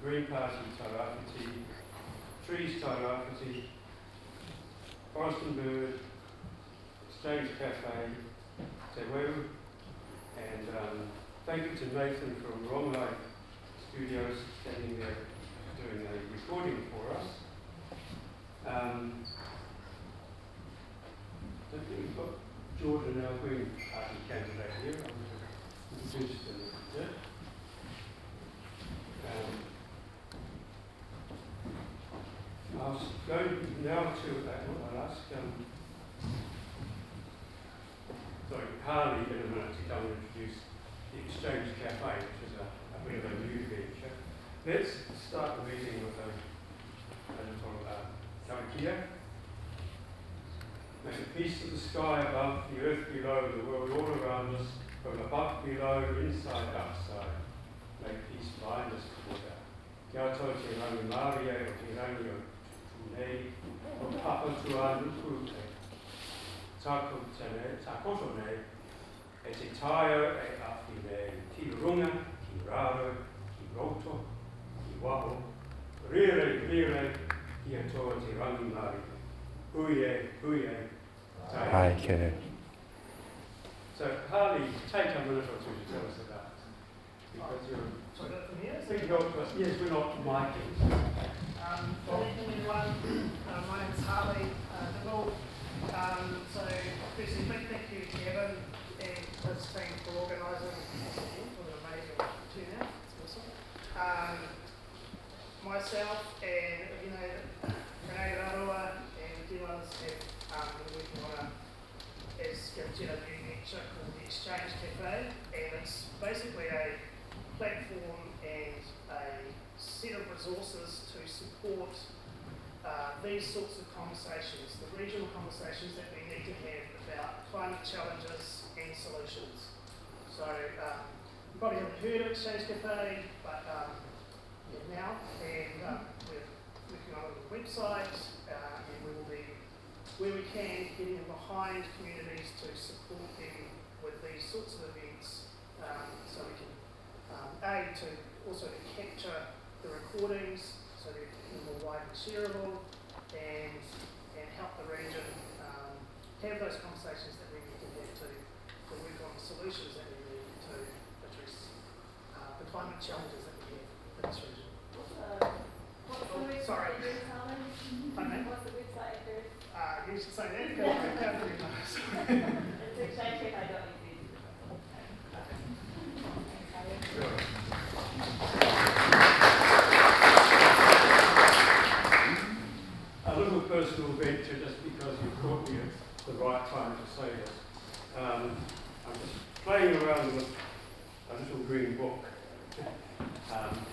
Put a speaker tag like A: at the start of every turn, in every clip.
A: Green Party Tairāwhiti, Trees Tairāwhiti, Forest and Bird, Exchange Cafe, Te Weu, and thank you to Nathan from Rongai Studios standing there doing a recording for us. I think we've got Jordan, our Green Party candidate here. I'm introduced in a bit. I'll go now to, I'll ask Harley in a minute to come and introduce the Exchange Cafe, which is a bit of a new venture. Let's start the meeting with a little karakia. Make a peace of the sky above, the earth below, the world all around us, from above, below, inside, outside. Make peace bind us together. Kia tau te rangi Māori e o te rangi o Tunei, o Papa Tuanu Kute. Takoto nei, e te taio e awhi nei, ki runga, ki raro, ki roto, ki waho, rire, ki atoa te rangi Māori. Hui e, tai.
B: Okay.
A: So, Harley, take a minute or two to tell us about it. Because you're...
C: So, from here?
A: Yes, we're not miking.
C: Good evening, everyone. My name is Harley Degrowth. So, firstly, big thank you to Evan and his team for organising an amazing turnout. It's awesome. Myself and, Renee Rarua and a few others have been working on a new venture called the Exchange Cafe, and it's basically a platform and a set of resources to support these sorts of conversations, the regional conversations that we need to have about climate challenges and solutions. So you probably haven't heard of Exchange Cafe, but now, and we're working on a website, and we will be, where we can, getting behind communities to support them with these sorts of events, so we can to also to capture the recordings so they're more widely shareable and help the region have those conversations that we need to have to work on the solutions that we need to address the climate challenges that we have in this region.
D: What's the website address, Harley?
C: Pardon me?
D: What's the website address?
C: You should say that because I can't really know.
D: It's exchangecafe.net.
A: A little personal venture, just because you caught me at the right time to say this. I'm just playing around with a little green book,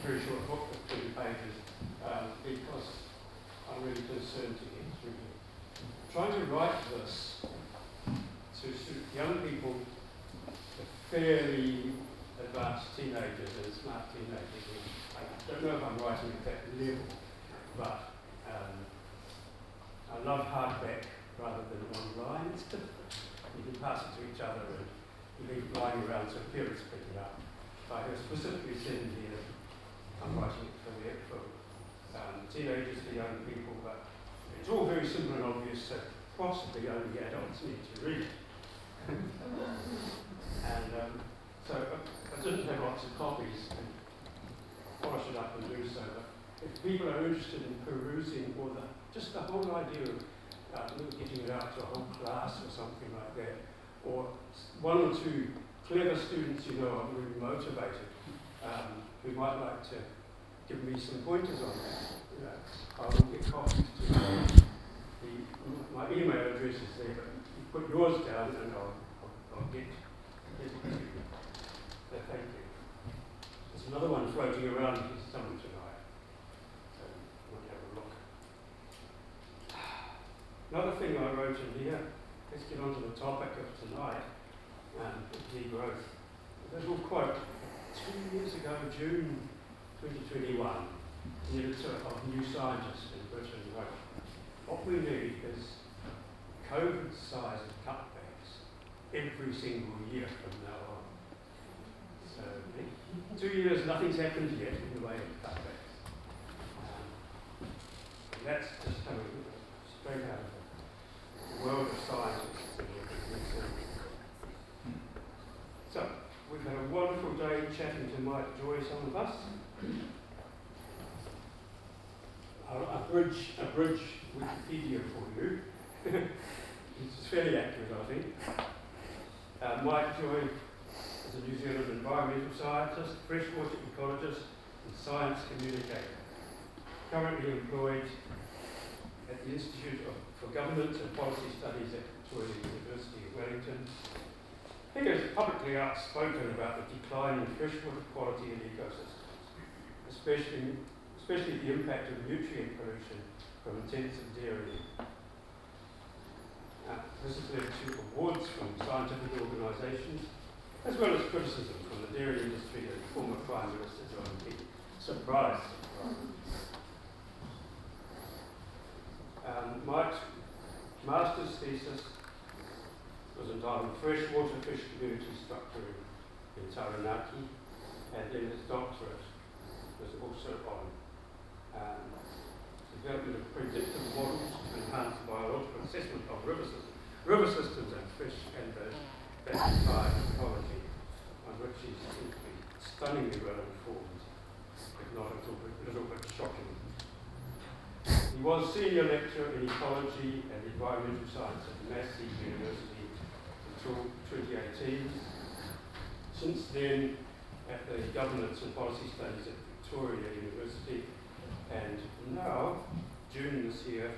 A: very short book with 20 pages, because I'm really concerned to get through it. Trying to write this to suit young people, the fairly advanced teenagers and smart teenagers. I don't know if I'm writing at that level, but I love hardback rather than online. You can pass it to each other and you leave it lying around so parents pick it up. I have specifically said in here I'm writing it for teenagers, for young people, but it's all very simple and obvious that possibly only adults need to read it. And so I didn't have lots of copies and polish it up and do so, but if people are interested in perusing or just the whole idea of getting it out to a whole class or something like that, or one or two clever students are really motivated, who might like to give me some pointers on that, I will get copies to my email address is there, but you put yours down and I'll get it to you. So thank you. There's another one floating around here somewhere tonight. So we'll have a look. Another thing I wrote in here, let's get on to the topic of tonight, degrowth. There's a quote 2 years ago, June 2021, the editor of New Scientist in Britain wrote, what we need is COVID-sized cutbacks every single year from now on. So 2 years, nothing's happened yet in the way of cutbacks. that's just coming straight out of the world of science. So, we've had a wonderful day chatting to Mike Joy, some of us. I'll abridge Wikipedia for you. It's fairly accurate, I think. Mike Joy is a New Zealand environmental scientist, freshwater ecologist, and science communicator. Currently employed at the Institute for Governance and Policy Studies at Victoria University of Wellington. He is publicly outspoken about the decline in freshwater quality in ecosystems, especially the impact of nutrient pollution from intensive dairying. This has led to awards from scientific organisations, as well as criticism from the dairy industry and former Prime Minister John Key. Surprise. Mike's master's thesis was entitled Freshwater Fish Community Structure in Taranaki, and then his doctorate was also on development of predictive models to enhance biological assessment of river systems and fish and the entire ecology, on which he seems to be stunningly well informed, if not a little bit shocking. He was senior lecturer in ecology and environmental science at Massey University until 2018. Since then, at the Governance and Policy Studies at Victoria University, and now, June this year,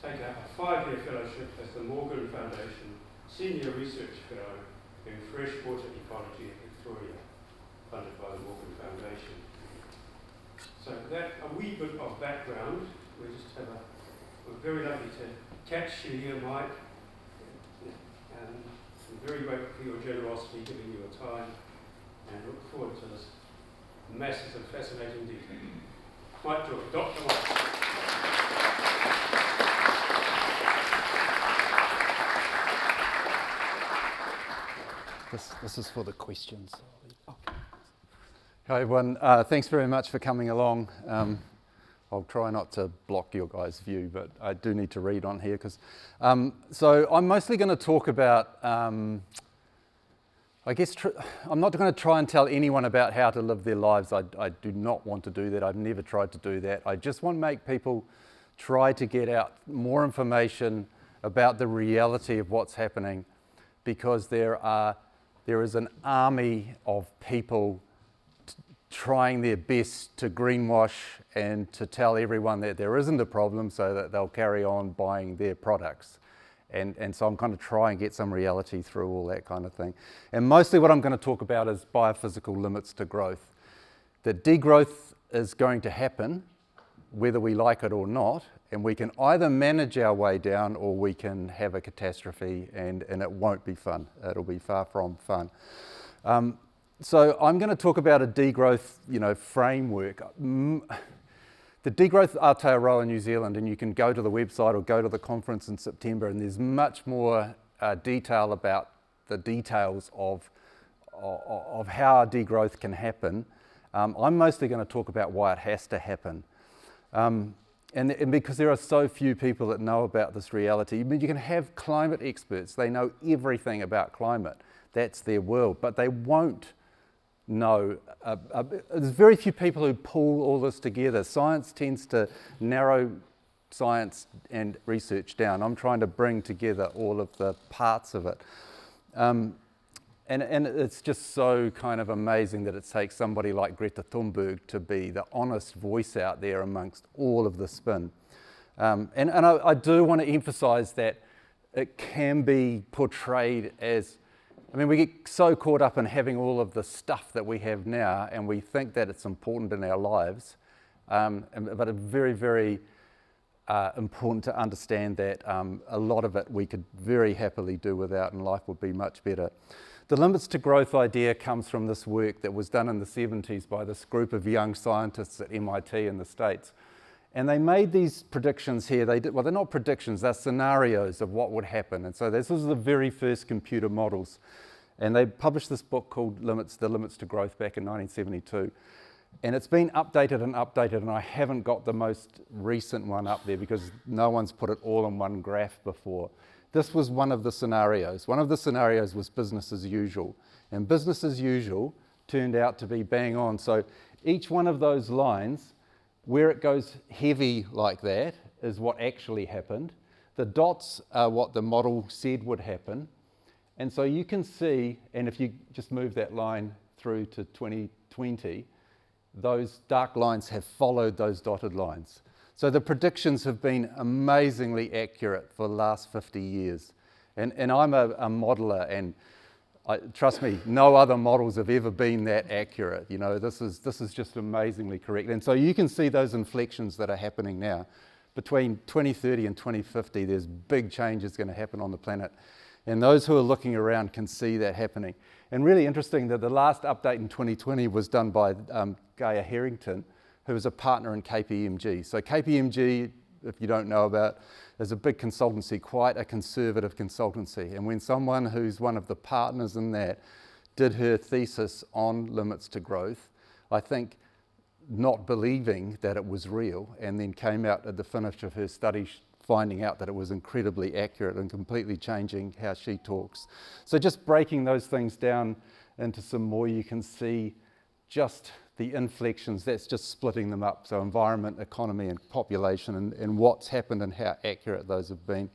A: taken up a 5-year fellowship as the Morgan Foundation Senior Research Fellow in Freshwater Ecology at Victoria, funded by the Morgan Foundation. So that, a wee bit of background. We're very lucky to catch you here, Mike, and I'm very grateful for your generosity, giving you a time, and look forward to this massive and fascinating detail. Mike Joy, Dr. Mike.
B: This is for the questions. Hi everyone, thanks very much for coming along. I'll try not to block your guys' view, but I do need to read on here because. So I'm mostly going to talk about. I'm not going to try and tell anyone about how to live their lives. I do not want to do that. I've never tried to do that. I just want to make people try to get out more information about the reality of what's happening, because there is an army of people trying their best to greenwash and to tell everyone that there isn't a problem so that they'll carry on buying their products. And so I'm going to try and get some reality through all that kind of thing. And mostly what I'm going to talk about is biophysical limits to growth. That degrowth is going to happen whether we like it or not, and we can either manage our way down or we can have a catastrophe, and it won't be fun. It'll be far from fun. So I'm going to talk about a degrowth, framework. The Degrowth Aotearoa New Zealand, and you can go to the website or go to the conference in September, and there's much more detail about the details of how degrowth can happen. I'm mostly going to talk about why it has to happen. And because there are so few people that know about this reality. I mean, you can have climate experts, they know everything about climate. That's their world, but they won't know. There's very few people who pull all this together. Science tends to narrow science and research down. I'm trying to bring together all of the parts of it. And it's just so kind of amazing that it takes somebody like Greta Thunberg to be the honest voice out there amongst all of the spin. And I do want to emphasize that it can be portrayed as, we get so caught up in having all of the stuff that we have now, and we think that it's important in our lives, but it's very, very important to understand that a lot of it we could very happily do without, and life would be much better. The limits to growth idea comes from this work that was done in the 70s by this group of young scientists at MIT in the States. And they made these predictions here. Well, they're not predictions, they're scenarios of what would happen. And so this was the very first computer models. And they published this book called The Limits to Growth back in 1972. And it's been updated, and I haven't got the most recent one up there because no one's put it all in one graph before. This was one of the scenarios. One of the scenarios was business as usual. And business as usual turned out to be bang on. So each one of those lines, where it goes heavy like that, is what actually happened. The dots are what the model said would happen. And so you can see, and if you just move that line through to 2020, those dark lines have followed those dotted lines. So the predictions have been amazingly accurate for the last 50 years. And I'm a modeler, and trust me, no other models have ever been that accurate. You know, this is just amazingly correct. And so you can see those inflections that are happening now. Between 2030 and 2050, there's big changes going to happen on the planet. And those who are looking around can see that happening. And really interesting that the last update in 2020 was done by Gaia Harrington, who is a partner in KPMG. So KPMG, if you don't know about, is a big consultancy, quite a conservative consultancy. And when someone who's one of the partners in that did her thesis on limits to growth, I think not believing that it was real, and then came out at the finish of her study finding out that it was incredibly accurate and completely changing how she talks. So just breaking those things down into some more, you can see just the inflections, that's just splitting them up. So environment, economy, and population, and what's happened and how accurate those have been.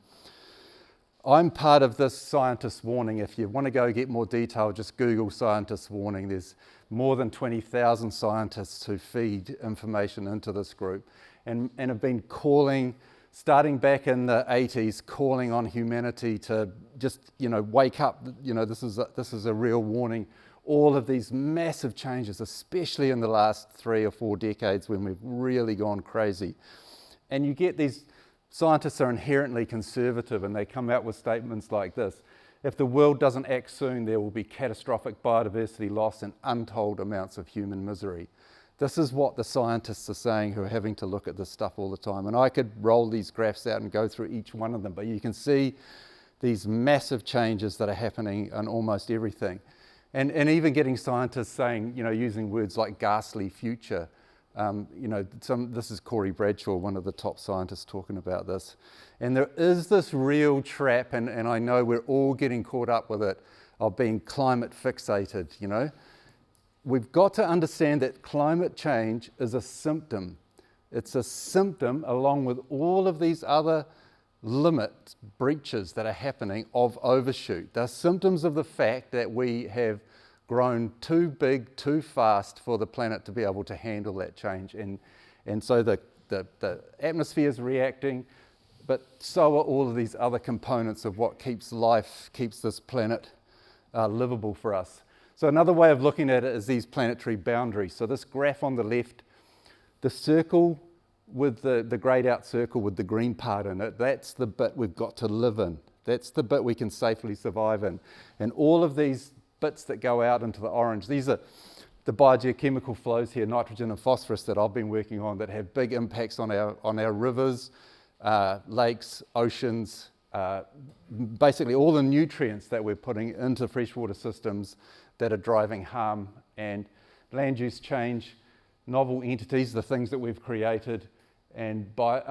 B: I'm part of this scientist warning. If you want to go get more detail, just Google scientist warning. There's more than 20,000 scientists who feed information into this group and have been calling, starting back in the 80s, calling on humanity to just, wake up. This is a real warning. All of these massive changes, especially in the last 3 or 4 decades when we've really gone crazy. And you get these scientists are inherently conservative, and they come out with statements like this: if the world doesn't act soon, there will be catastrophic biodiversity loss and untold amounts of human misery. This is what the scientists are saying, who are having to look at this stuff all the time. And I could roll these graphs out and go through each one of them, but you can see these massive changes that are happening on almost everything. And even getting scientists saying, using words like ghastly future. This is Corey Bradshaw, one of the top scientists, talking about this. And there is this real trap, and I know we're all getting caught up with it, of being climate fixated, We've got to understand that climate change is a symptom. It's a symptom, along with all of these other limit breaches that are happening, of overshoot. They're symptoms of the fact that we have grown too big, too fast for the planet to be able to handle that change. And so the atmosphere is reacting, but so are all of these other components of what keeps this planet livable for us. So another way of looking at it is these planetary boundaries. So this graph on the left, the circle with the greyed out circle with the green part in it, that's the bit we've got to live in. That's the bit we can safely survive in. And all of these bits that go out into the orange, these are the biogeochemical flows here, nitrogen and phosphorus, that I've been working on, that have big impacts on our rivers, lakes, oceans, basically all the nutrients that we're putting into freshwater systems that are driving harm. And land use change, novel entities, the things that we've created, and by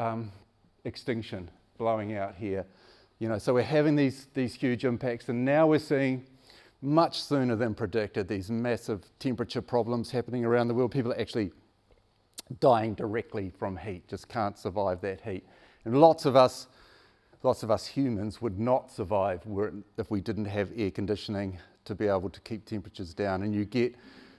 B: extinction blowing out here. So we're having these huge impacts, and now we're seeing, much sooner than predicted, these massive temperature problems happening around the world. People are actually dying directly from heat, just can't survive that heat. And lots of us humans would not survive if we didn't have air conditioning to be able to keep temperatures down. And you get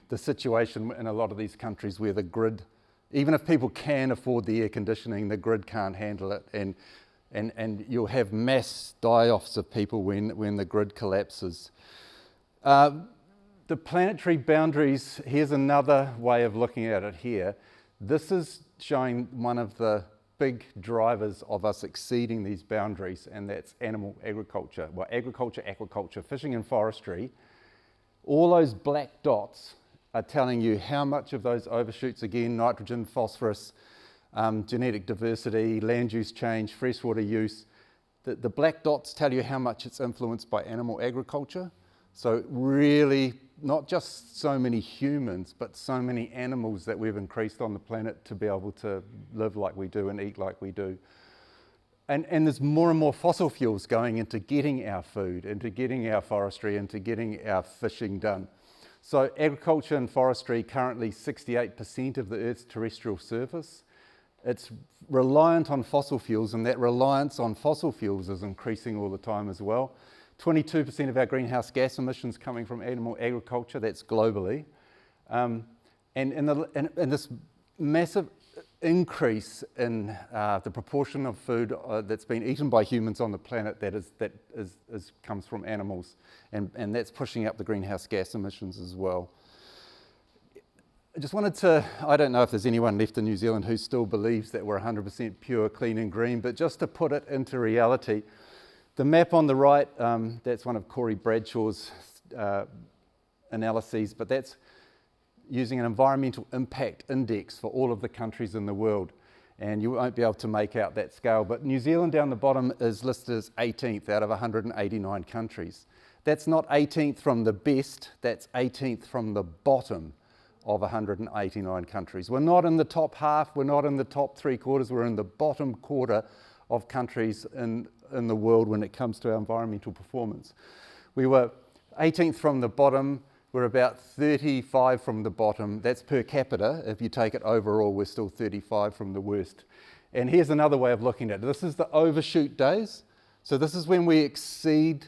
B: the situation in a lot of these countries where the grid, even if people can afford the air conditioning, the grid can't handle it, and you'll have mass die-offs of people when the grid collapses. The planetary boundaries, here's another way of looking at it here. This is showing one of the big drivers of us exceeding these boundaries, and that's animal agriculture. Well, agriculture, aquaculture, fishing and forestry. All those black dots are telling you how much of those overshoots, again, nitrogen, phosphorus, genetic diversity, land use change, freshwater use. The black dots tell you how much it's influenced by animal agriculture. So really not just so many humans, but so many animals that we've increased on the planet to be able to live like we do and eat like we do. And there's more and more fossil fuels going into getting our food, into getting our forestry, into getting our fishing done. So agriculture and forestry, currently 68% of the Earth's terrestrial surface. It's reliant on fossil fuels, and that reliance on fossil fuels is increasing all the time as well. 22% of our greenhouse gas emissions coming from animal agriculture, that's globally. And this massive increase in the proportion of food that's been eaten by humans on the planet that comes from animals, and that's pushing up the greenhouse gas emissions as well. I just wanted to, I don't know if there's anyone left in New Zealand who still believes that we're 100% pure, clean and green, but just to put it into reality, the map on the right, that's one of Corey Bradshaw's analyses, but that's using an environmental impact index for all of the countries in the world, and you won't be able to make out that scale. But New Zealand down the bottom is listed as 18th out of 189 countries. That's not 18th from the best, that's 18th from the bottom of 189 countries. We're not in the top half, we're not in the top three quarters, we're in the bottom quarter of countries in the world when it comes to our environmental performance. We were 18th from the bottom, we're about 35 from the bottom. That's per capita. If you take it overall, we're still 35 from the worst. And here's another way of looking at it. This is the overshoot days. So this is when we exceed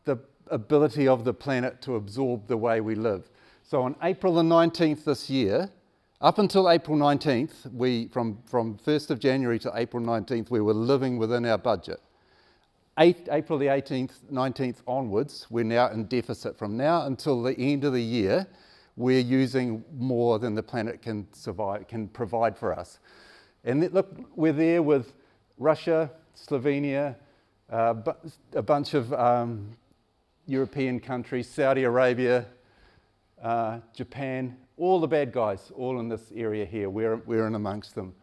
B: the ability of the planet to absorb the way we live. So on April the 19th this year, up until April 19th, from 1st of January to April 19th, we were living within our budget. April the 18th, 19th onwards, we're now in deficit. From now until the end of the year, we're using more than the planet can provide for us. And look, we're there with Russia, Slovenia, a bunch of European countries, Saudi Arabia, Japan, all the bad guys, all in this area here. We're in amongst them.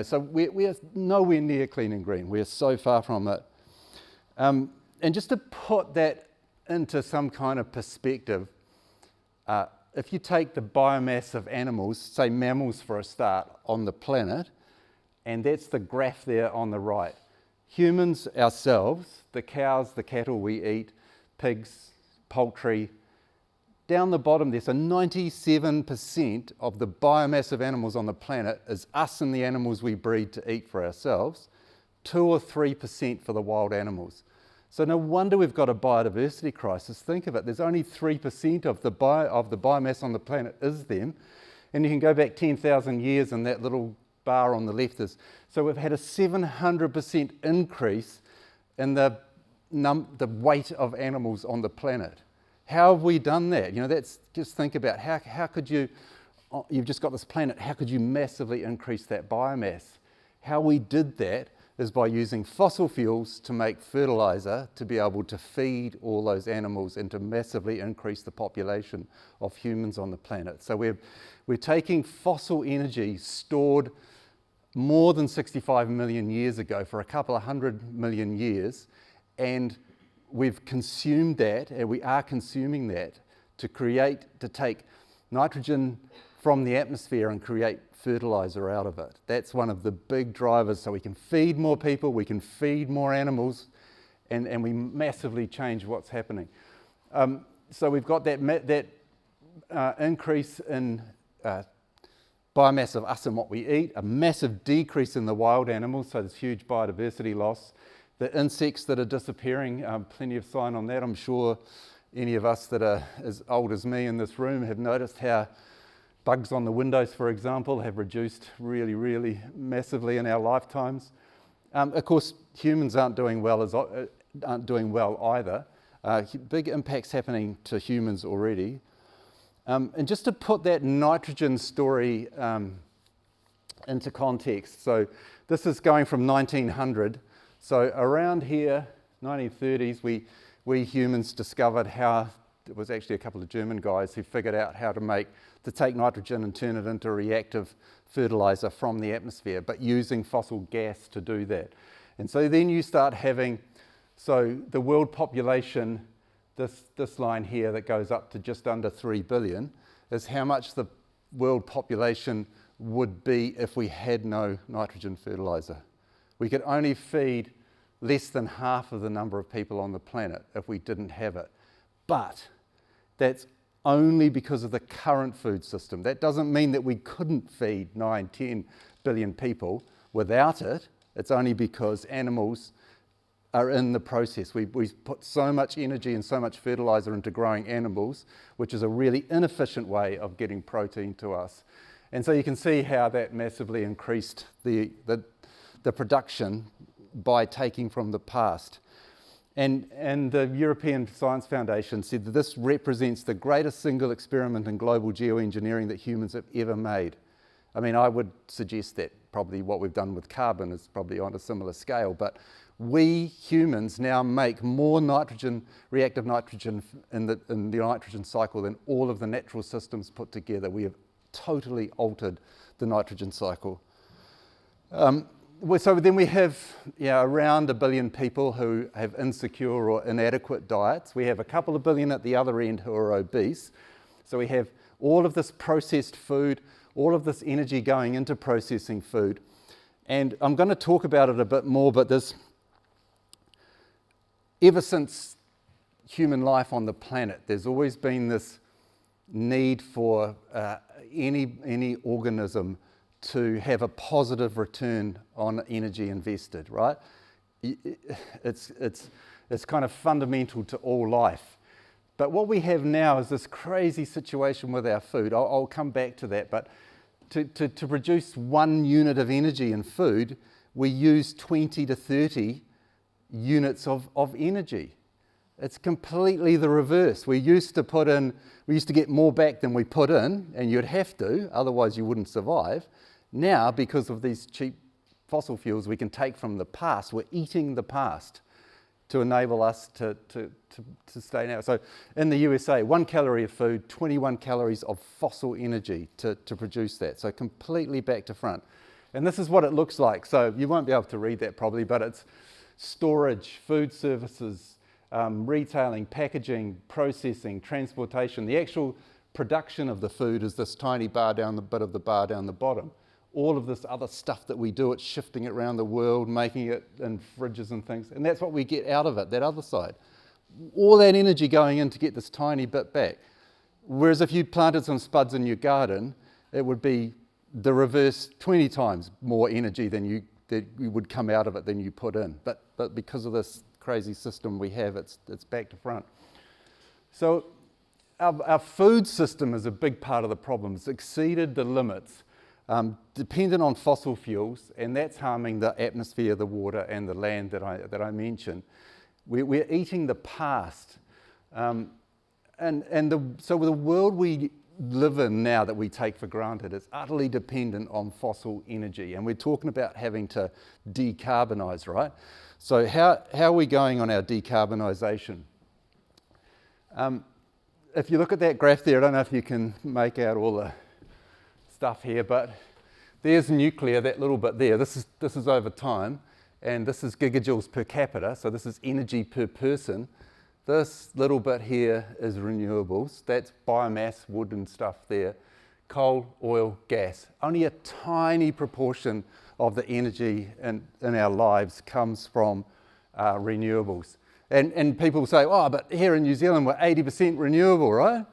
B: So we are nowhere near clean and green. We are so far from it. And just to put that into some kind of perspective, if you take the biomass of animals, say mammals for a start, on the planet, and that's the graph there on the right. Humans ourselves, the cows, the cattle we eat, pigs, poultry, down the bottom there, so 97% of the biomass of animals on the planet is us and the animals we breed to eat for ourselves, 2 or 3% for the wild animals. So no wonder we've got a biodiversity crisis. Think of it, there's only 3% of the biomass on the planet is them, and you can go back 10,000 years and that little bar on the left is. So we've had a 700% increase in the weight of animals on the planet. How have we done that? That's just think about how could you've just got this planet, how could you massively increase that biomass? How we did that is by using fossil fuels to make fertilizer to be able to feed all those animals and to massively increase the population of humans on the planet. So we're taking fossil energy stored more than 65 million years ago for a couple of 100 million years, and we've consumed that, and we are consuming that to take nitrogen from the atmosphere and create fertilizer out of it. That's one of the big drivers, so we can feed more people, we can feed more animals, and we massively change what's happening. So we've got that increase in biomass of us and what we eat, a massive decrease in the wild animals, so there's huge biodiversity loss. The insects that are disappearing, plenty of sign on that. I'm sure any of us that are as old as me in this room have noticed how bugs on the windows, for example, have reduced really, really massively in our lifetimes. Of course, humans aren't doing well either. Big impacts happening to humans already. And just to put that nitrogen story into context, so this is going from 1900. So around here, 1930s, we humans discovered how, it was actually a couple of German guys who figured out how to take nitrogen and turn it into reactive fertilizer from the atmosphere, but using fossil gas to do that. And so then you start having, so the world population this line here that goes up to just under 3 billion, is how much the world population would be if we had no nitrogen fertiliser. We could only feed less than half of the number of people on the planet if we didn't have it. But that's only because of the current food system. That doesn't mean that we couldn't feed 9, 10 billion people without it. It's only because animals are in the process. We put so much energy and so much fertiliser into growing animals, which is a really inefficient way of getting protein to us. And so you can see how that massively increased the production by taking from the past. And the European Science Foundation said that this represents the greatest single experiment in global geoengineering that humans have ever made. I mean, I would suggest that probably what we've done with carbon is probably on a similar scale, but we humans now make more nitrogen, reactive nitrogen in the nitrogen cycle than all of the natural systems put together. We have totally altered the nitrogen cycle. So then we have around 1 billion people who have insecure or inadequate diets. We have a couple of billion at the other end who are obese. So we have all of this processed food, all of this energy going into processing food. And I'm going to talk about it a bit more, but ever since human life on the planet, there's always been this need for any organism to have a positive return on energy invested, right? It's kind of fundamental to all life. But what we have now is this crazy situation with our food. I'll come back to that, but to produce 1 unit of energy in food, we use 20 to 30 units of energy. It's completely the reverse. We used to get more back than we put in, and you'd have to, otherwise you wouldn't survive. Now, because of these cheap fossil fuels we can take from the past, we're eating the past to enable us to stay now. So in the USA, 1 calorie of food, 21 calories of fossil energy to produce that. So completely back to front. And this is what it looks like. So you won't be able to read that probably, but it's storage, food services, retailing, packaging, processing, transportation. The actual production of the food is this tiny bar down the bit of the bar down the bottom. All of this other stuff that we do, it's shifting it around the world, making it in fridges and things. And that's what we get out of it, that other side. All that energy going in to get this tiny bit back. Whereas if you planted some spuds in your garden, it would be the reverse, 20 times more energy than you would come out of it than you put in. But because of this crazy system we have, it's back to front. So our food system is a big part of the problem. It's exceeded the limits. Dependent on fossil fuels, and that's harming the atmosphere, the water, and the land that I mentioned. We're eating the past, so the world we live in now that we take for granted is utterly dependent on fossil energy, and we're talking about having to decarbonise, right? So how are we going on our decarbonisation? If you look at that graph there, I don't know if you can make out all the stuff here, but there's nuclear, that little bit there. This is over time, and this is gigajoules per capita, so this is energy per person. This little bit here is renewables. That's biomass, wood and stuff there. Coal, oil, gas. Only a tiny proportion of the energy in our lives comes from renewables. And people say, oh, but here in New Zealand we're 80% renewable, right?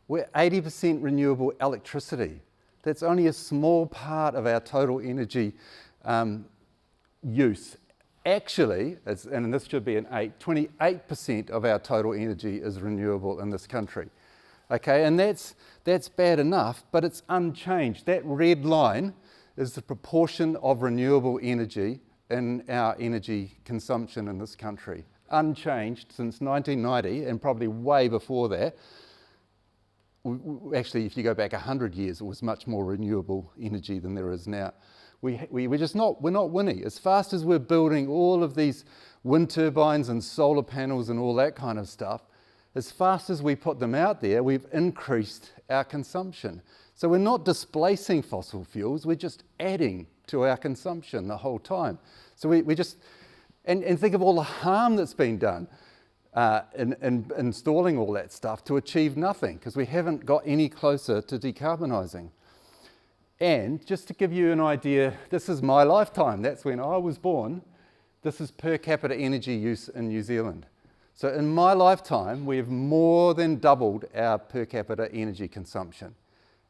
B: We're 80% renewable electricity. That's only a small part of our total energy use. Actually, and this should be an 28% of our total energy is renewable in this country. Okay, and that's bad enough, but it's unchanged. That red line is the proportion of renewable energy in our energy consumption in this country. Unchanged since 1990, and probably way before that. Actually, if you go back 100 years, it was much more renewable energy than there is now. We're not winning. As fast as we're building all of these wind turbines and solar panels and all that kind of stuff, as fast as we put them out there, we've increased our consumption. So we're not displacing fossil fuels, we're just adding to our consumption the whole time. So we just, and think of all the harm that's been done. in installing all that stuff to achieve nothing, because we haven't got any closer to decarbonising. And just to give you an idea, this is my lifetime, that's when I was born. This is per capita energy use in New Zealand. So in my lifetime, we've more than doubled our per capita energy consumption.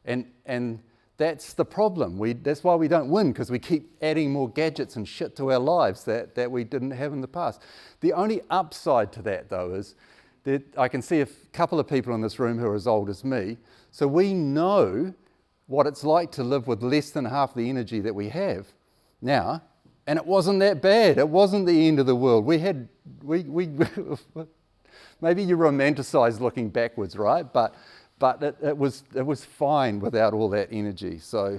B: And that's the problem. That's why we don't win, because we keep adding more gadgets and shit to our lives that we didn't have in the past. The only upside to that, though, is that I can see a couple of people in this room who are as old as me. So we know what it's like to live with less than half the energy that we have now. And it wasn't that bad. It wasn't the end of the world. We maybe you romanticize looking backwards, right? But it was fine without all that energy. So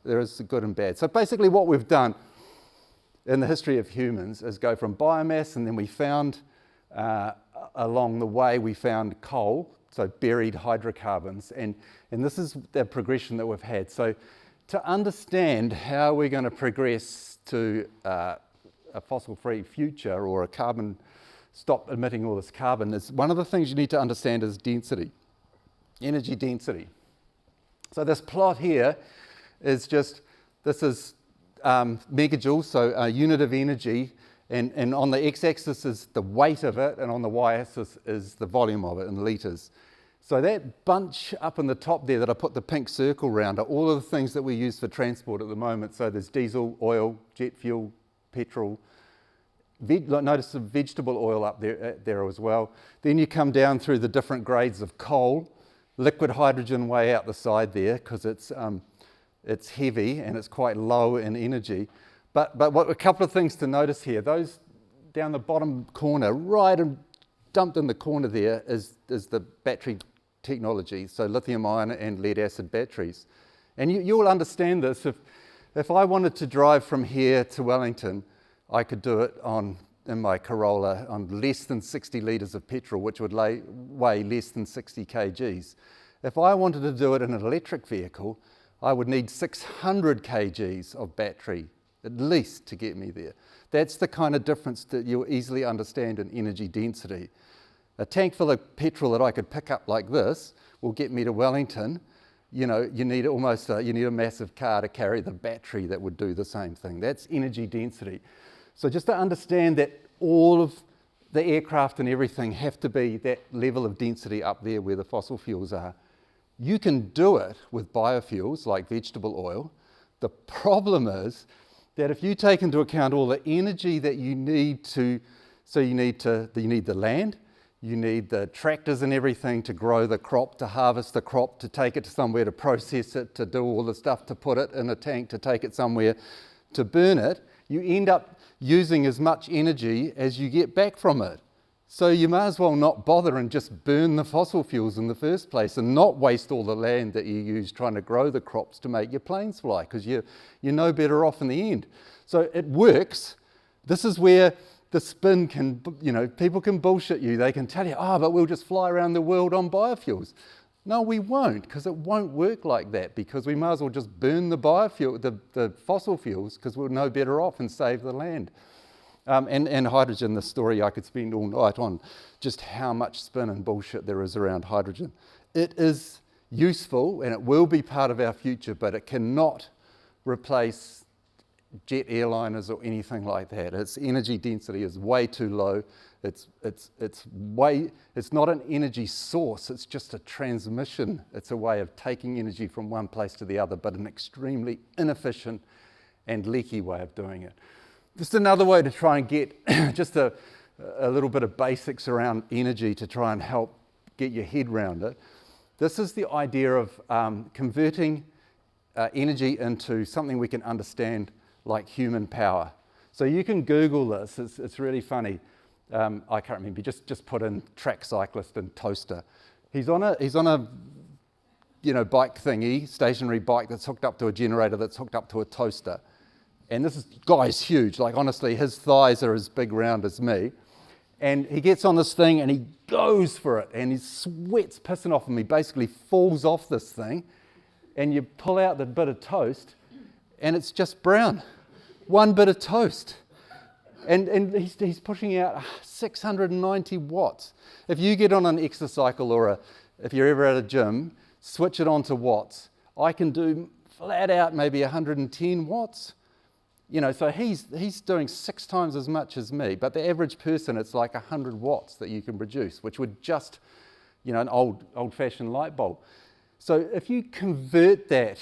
B: there is good and bad. So basically what we've done in the history of humans is go from biomass, and then we found, along the way, we found coal, so buried hydrocarbons. And this is the progression that we've had. So to understand how we're going to progress to a fossil-free future, or a carbon, stop emitting all this carbon, is one of the things you need to understand is density, energy density. So this plot here is this is megajoules, so a unit of energy, and on the x-axis is the weight of it, and on the y-axis is the volume of it in litres. So that bunch up in the top there that I put the pink circle around are all of the things that we use for transport at the moment. So there's diesel, oil, jet fuel, petrol. Notice the vegetable oil up there as well. Then you come down through the different grades of coal, liquid hydrogen way out the side there, because it's heavy and it's quite low in energy. But a couple of things to notice here. Those down the bottom corner, right and dumped in the corner there, is the battery technology, so lithium-ion and lead-acid batteries. And you'll understand this. If I wanted to drive from here to Wellington, I could do it in my Corolla on less than 60 litres of petrol, which would weigh less than 60 kgs. If I wanted to do it in an electric vehicle, I would need 600 kgs of battery, at least, to get me there. That's the kind of difference that you'll easily understand in energy density. A tank full of petrol that I could pick up like this will get me to Wellington. You need a massive car to carry the battery that would do the same thing. That's energy density. So just to understand that all of the aircraft and everything have to be that level of density up there where the fossil fuels are. You can do it with biofuels like vegetable oil. The problem is that if you take into account all the energy that you need you need the land, you need the tractors and everything to grow the crop, to harvest the crop, to take it to somewhere, to process it, to do all the stuff, to put it in a tank, to take it somewhere, to burn it. You end up using as much energy as you get back from it. So you may as well not bother and just burn the fossil fuels in the first place, and not waste all the land that you use trying to grow the crops to make your planes fly, because you're no better off in the end. So it works. This is where the spin can, people can bullshit you. They can tell you, but we'll just fly around the world on biofuels. No, we won't, because it won't work like that, because we might as well just burn the fossil fuels, because we're no better off and save the land. And hydrogen, the story I could spend all night on just how much spin and bullshit there is around hydrogen. It is useful and it will be part of our future, but it cannot replace jet airliners or anything like that. Its energy density is way too low. It's not an energy source, it's just a transmission. It's a way of taking energy from one place to the other, but an extremely inefficient and leaky way of doing it. Just another way to try and get just a little bit of basics around energy to try and help get your head around it. This is the idea of converting energy into something we can understand, like human power. So you can Google this, it's really funny. I can't remember, just put in track cyclist and toaster. He's on a bike thingy, stationary bike that's hooked up to a generator that's hooked up to a toaster. And this guy's huge, like honestly, his thighs are as big round as me. And he gets on this thing and he goes for it, and his sweat's pissing off him. He basically falls off this thing, and you pull out the bit of toast, and it's just brown. One bit of toast. And he's pushing out 690 watts. If you get on an exercycle or if you're ever at a gym, switch it on to watts. I can do flat out maybe 110 watts. You know, so he's doing 6 times as much as me, but the average person, it's like 100 watts that you can produce, which would just, you know, an old-fashioned light bulb. So if you convert that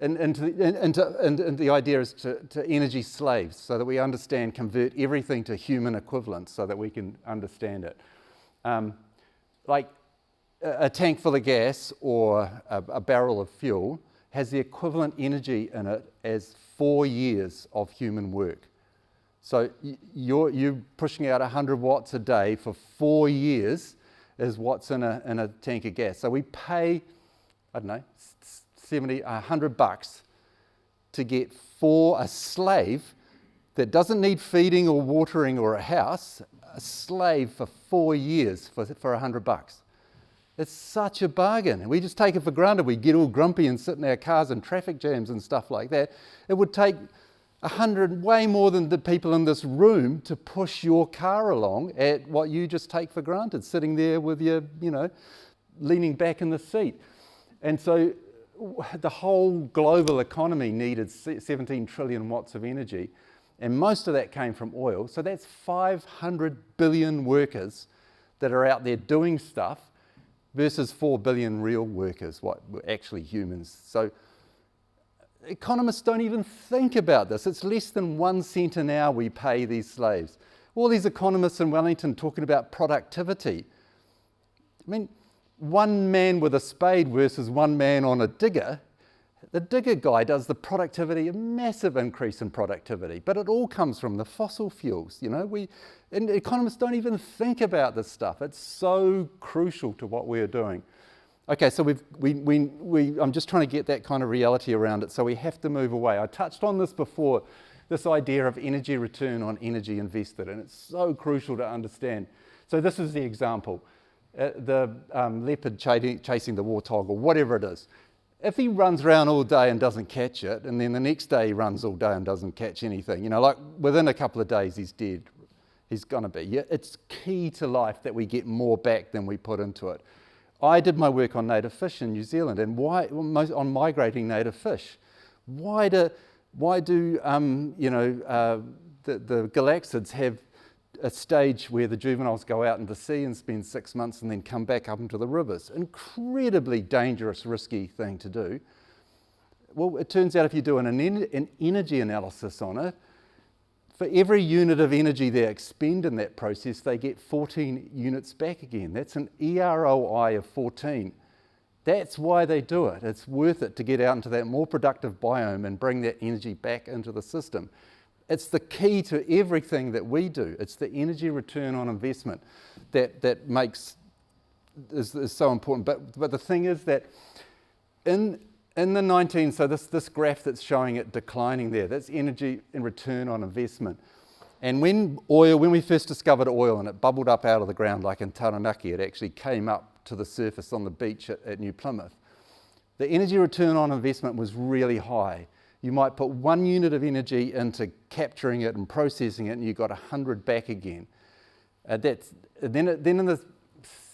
B: and the idea is to energy slaves, so that we understand, convert everything to human equivalents so that we can understand it. Like a tank full of gas or a barrel of fuel has the equivalent energy in it as 4 years of human work. So you're pushing out 100 watts a day for 4 years is what's in a tank of gas. So we pay, I don't know, $100 to get for a slave that doesn't need feeding or watering or a house, a slave for 4 years for $100. It's such a bargain. We just take it for granted. We get all grumpy and sit in our cars in traffic jams and stuff like that. It would take 100, way more than the people in this room, to push your car along at what you just take for granted, sitting there with your, you know, leaning back in the seat. And so the whole global economy needed 17 trillion watts of energy, and most of that came from oil. So that's 500 billion workers that are out there doing stuff versus 4 billion real workers, what were actually humans. So economists don't even think about this. It's less than 1 cent an hour we pay these slaves. All these economists in Wellington talking about productivity. I mean, one man with a spade versus one man on a digger. The digger guy does the productivity, a massive increase in productivity, but it all comes from the fossil fuels. You know, and economists don't even think about this stuff. It's so crucial to what we're doing. Okay, so I'm just trying to get that kind of reality around it, so we have to move away. I touched on this before, this idea of energy return on energy invested, and it's so crucial to understand. So this is the example. The leopard chasing the warthog or whatever it is. If he runs around all day and doesn't catch it, and then the next day he runs all day and doesn't catch anything, you know, like within a couple of days he's dead. He's going to be. Yeah, it's key to life that we get more back than we put into it. I did my work on native fish in New Zealand, and on migrating native fish. Why do you know, the galaxids have a stage where the juveniles go out into the sea and spend 6 months and then come back up into the rivers? Incredibly dangerous, risky thing to do. Well, it turns out if you do an energy analysis on it, for every unit of energy they expend in that process, they get 14 units back again. That's an EROI of 14. That's why they do it. It's worth it to get out into that more productive biome and bring that energy back into the system. It's the key to everything that we do. It's the energy return on investment that is so important. But the thing is that in the so this graph that's showing it declining there, that's energy in return on investment. And when we first discovered oil and it bubbled up out of the ground like in Taranaki, it actually came up to the surface on the beach at New Plymouth. The energy return on investment was really high. You might put 1 unit of energy into capturing it and processing it, and you got 100 back again. Then in the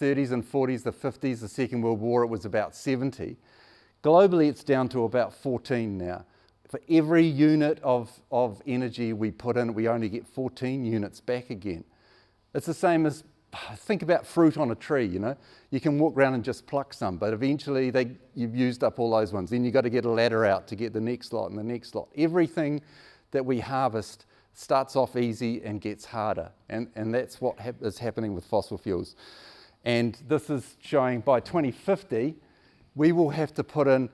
B: 30s and 40s, the 50s, the Second World War, it was about 70. Globally, it's down to about 14 now. For every unit of energy we put in, we only get 14 units back again. It's the same as, think about fruit on a tree, you know. You can walk around and just pluck some, but eventually you've used up all those ones. Then you've got to get a ladder out to get the next lot and the next lot. Everything that we harvest starts off easy and gets harder. And that's what is happening with fossil fuels. And this is showing by 2050, we will have to put in,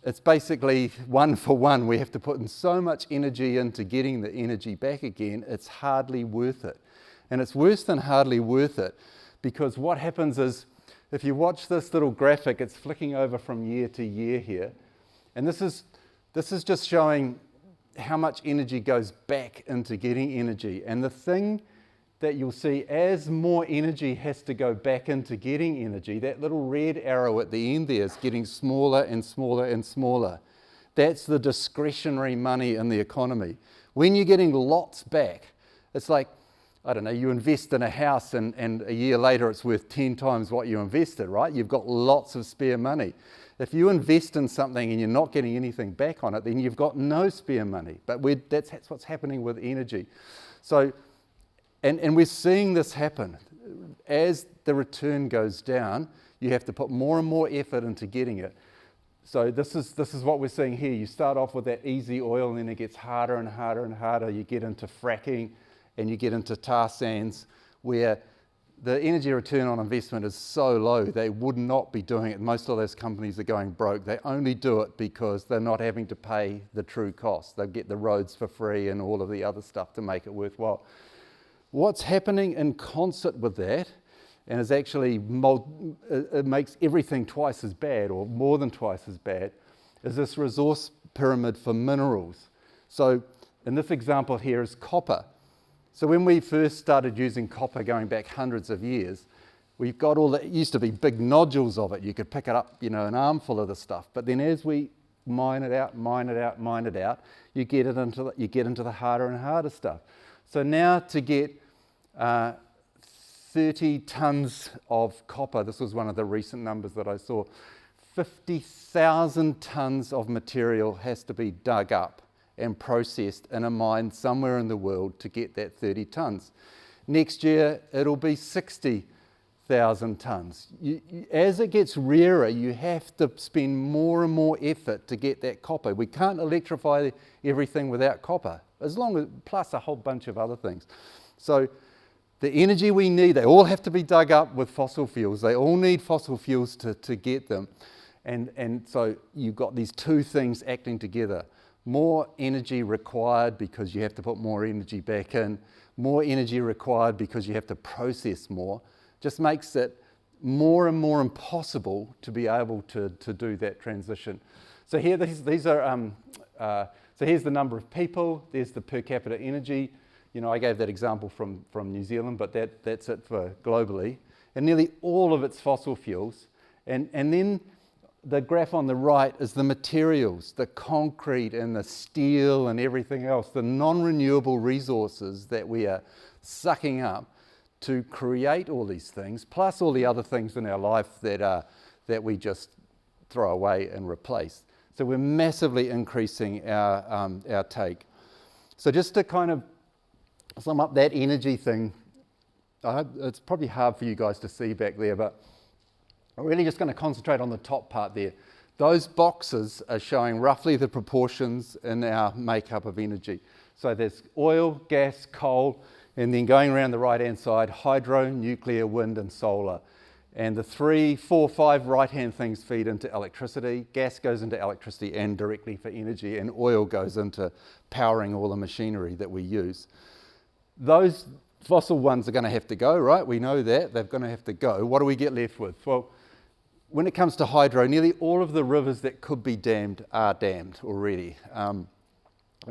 B: it's basically 1 for 1. We have to put in so much energy into getting the energy back again, it's hardly worth it. And it's worse than hardly worth it, because what happens is, if you watch this little graphic, it's flicking over from year to year here. And this is just showing how much energy goes back into getting energy. And the thing that you'll see, as more energy has to go back into getting energy, that little red arrow at the end there is getting smaller and smaller and smaller. That's the discretionary money in the economy. When you're getting lots back, it's like, I don't know, you invest in a house and a year later it's worth 10 times what you invested, right? You've got lots of spare money. If you invest in something and you're not getting anything back on it, then you've got no spare money. But that's what's happening with energy. So, and we're seeing this happen. As the return goes down, you have to put more and more effort into getting it. So this is what we're seeing here. You start off with that easy oil and then it gets harder and harder and harder. You get into fracking and you get into tar sands where the energy return on investment is so low they would not be doing it. Most of those companies are going broke. They only do it because they're not having to pay the true cost. They get the roads for free and all of the other stuff to make it worthwhile. What's happening in concert with that, and is actually, it makes everything twice as bad or more than twice as bad, is this resource pyramid for minerals. So in this example here is copper. So when we first started using copper going back hundreds of years, we've got all that, it used to be big nodules of it. You could pick it up, you know, an armful of the stuff. But then as we mine it out, you get into the harder and harder stuff. So now to get 30 tons of copper, this was one of the recent numbers that I saw, 50,000 tons of material has to be dug up and processed in a mine somewhere in the world to get that 30 tons. Next year, it'll be 60,000 tons. As it gets rarer, you have to spend more and more effort to get that copper. We can't electrify everything without copper, plus a whole bunch of other things. So the energy we need, they all have to be dug up with fossil fuels. They all need fossil fuels to get them. And so you've got these two things acting together. More energy required because you have to put more energy back in. More energy required because you have to process more. Just makes it more and more impossible to be able to do that transition. So here, these are, so here's the number of people. There's the per capita energy. You know, I gave that example from New Zealand, but that's it for globally. And nearly all of it's fossil fuels. And then the graph on the right is the materials, the concrete and the steel and everything else, the non-renewable resources that we are sucking up to create all these things, plus all the other things in our life that we just throw away and replace. So we're massively increasing our take. So just to kind of sum up that energy thing, it's probably hard for you guys to see back there, but I'm really just going to concentrate on the top part there. Those boxes are showing roughly the proportions in our makeup of energy. So there's oil, gas, coal, and then going around the right-hand side, hydro, nuclear, wind, and solar. And the 3, 4, 5 right-hand things feed into electricity. Gas goes into electricity and directly for energy, and oil goes into powering all the machinery that we use. Those fossil ones are going to have to go, right? We know that. They're going to have to go. What do we get left with? Well, when it comes to hydro, nearly all of the rivers that could be dammed are dammed already. And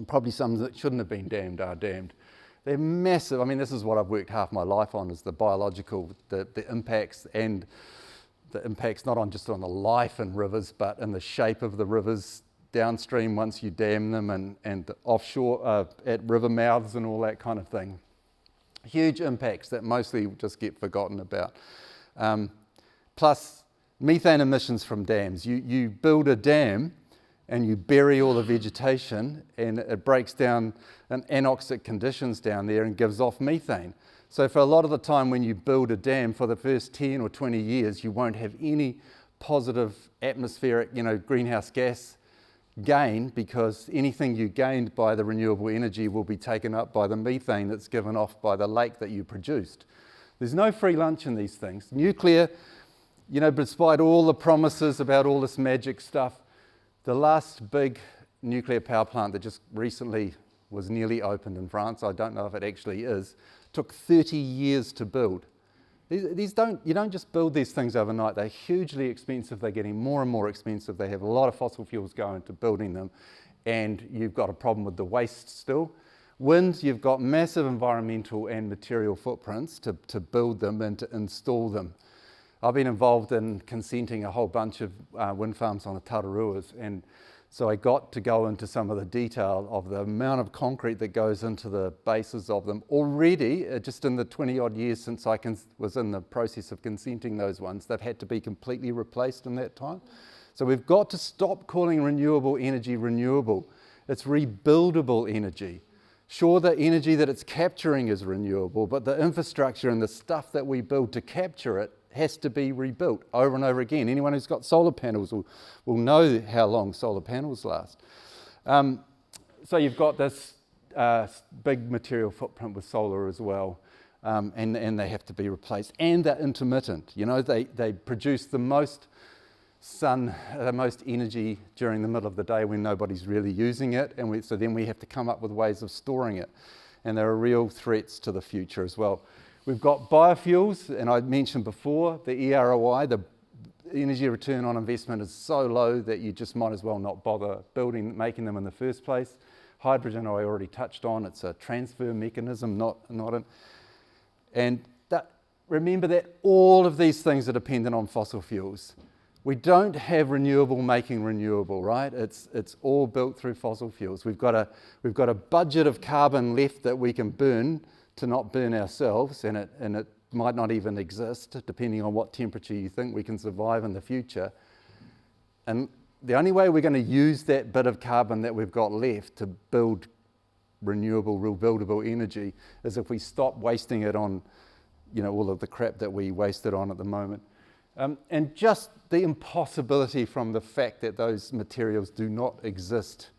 B: probably some that shouldn't have been dammed are dammed. They're massive. I mean, this is what I've worked half my life on, is the biological, the impacts, and the impacts not just on the life in rivers, but in the shape of the rivers downstream once you dam them, and the offshore at river mouths and all that kind of thing. Huge impacts that mostly just get forgotten about. Plus, methane emissions from dams. You build a dam and you bury all the vegetation and it breaks down in anoxic conditions down there and gives off methane. So for a lot of the time when you build a dam, for the first 10 or 20 years, you won't have any positive atmospheric, greenhouse gas gain, because anything you gained by the renewable energy will be taken up by the methane that's given off by the lake that you produced. There's no free lunch in these things. Nuclear, despite all the promises about all this magic stuff, the last big nuclear power plant that just recently was nearly opened in France, I don't know if it actually is, took 30 years to build. You don't just build these things overnight. They're hugely expensive. They're getting more and more expensive. They have a lot of fossil fuels going into building them, and you've got a problem with the waste still. Wind, you've got massive environmental and material footprints to build them and to install them. I've been involved in consenting a whole bunch of wind farms on the Tararuas, and So I got to go into some of the detail of the amount of concrete that goes into the bases of them. Already, just in the 20 odd years since I was in the process of consenting those ones, they've had to be completely replaced in that time. So we've got to stop calling renewable energy renewable. It's rebuildable energy. Sure, the energy that it's capturing is renewable, but the infrastructure and the stuff that we build to capture it has to be rebuilt over and over again. Anyone who's got solar panels will know how long solar panels last. So you've got this big material footprint with solar as well, and they have to be replaced. And they're intermittent. You know, they produce the most sun, the most energy during the middle of the day when nobody's really using it, and so then we have to come up with ways of storing it. And there are real threats to the future as well. We've got biofuels, and I mentioned before, the EROI, the energy return on investment is so low that you just might as well not bother making them in the first place. Hydrogen I already touched on, it's a transfer mechanism, not an... And remember that all of these things are dependent on fossil fuels. We don't have renewable making renewable, right? It's all built through fossil fuels. We've got a budget of carbon left that we can burn to not burn ourselves, and it might not even exist, depending on what temperature you think we can survive in the future. And the only way we're going to use that bit of carbon that we've got left to build renewable, rebuildable energy is if we stop wasting it on, all of the crap that we waste it on at the moment. And just the impossibility from the fact that those materials do not exist.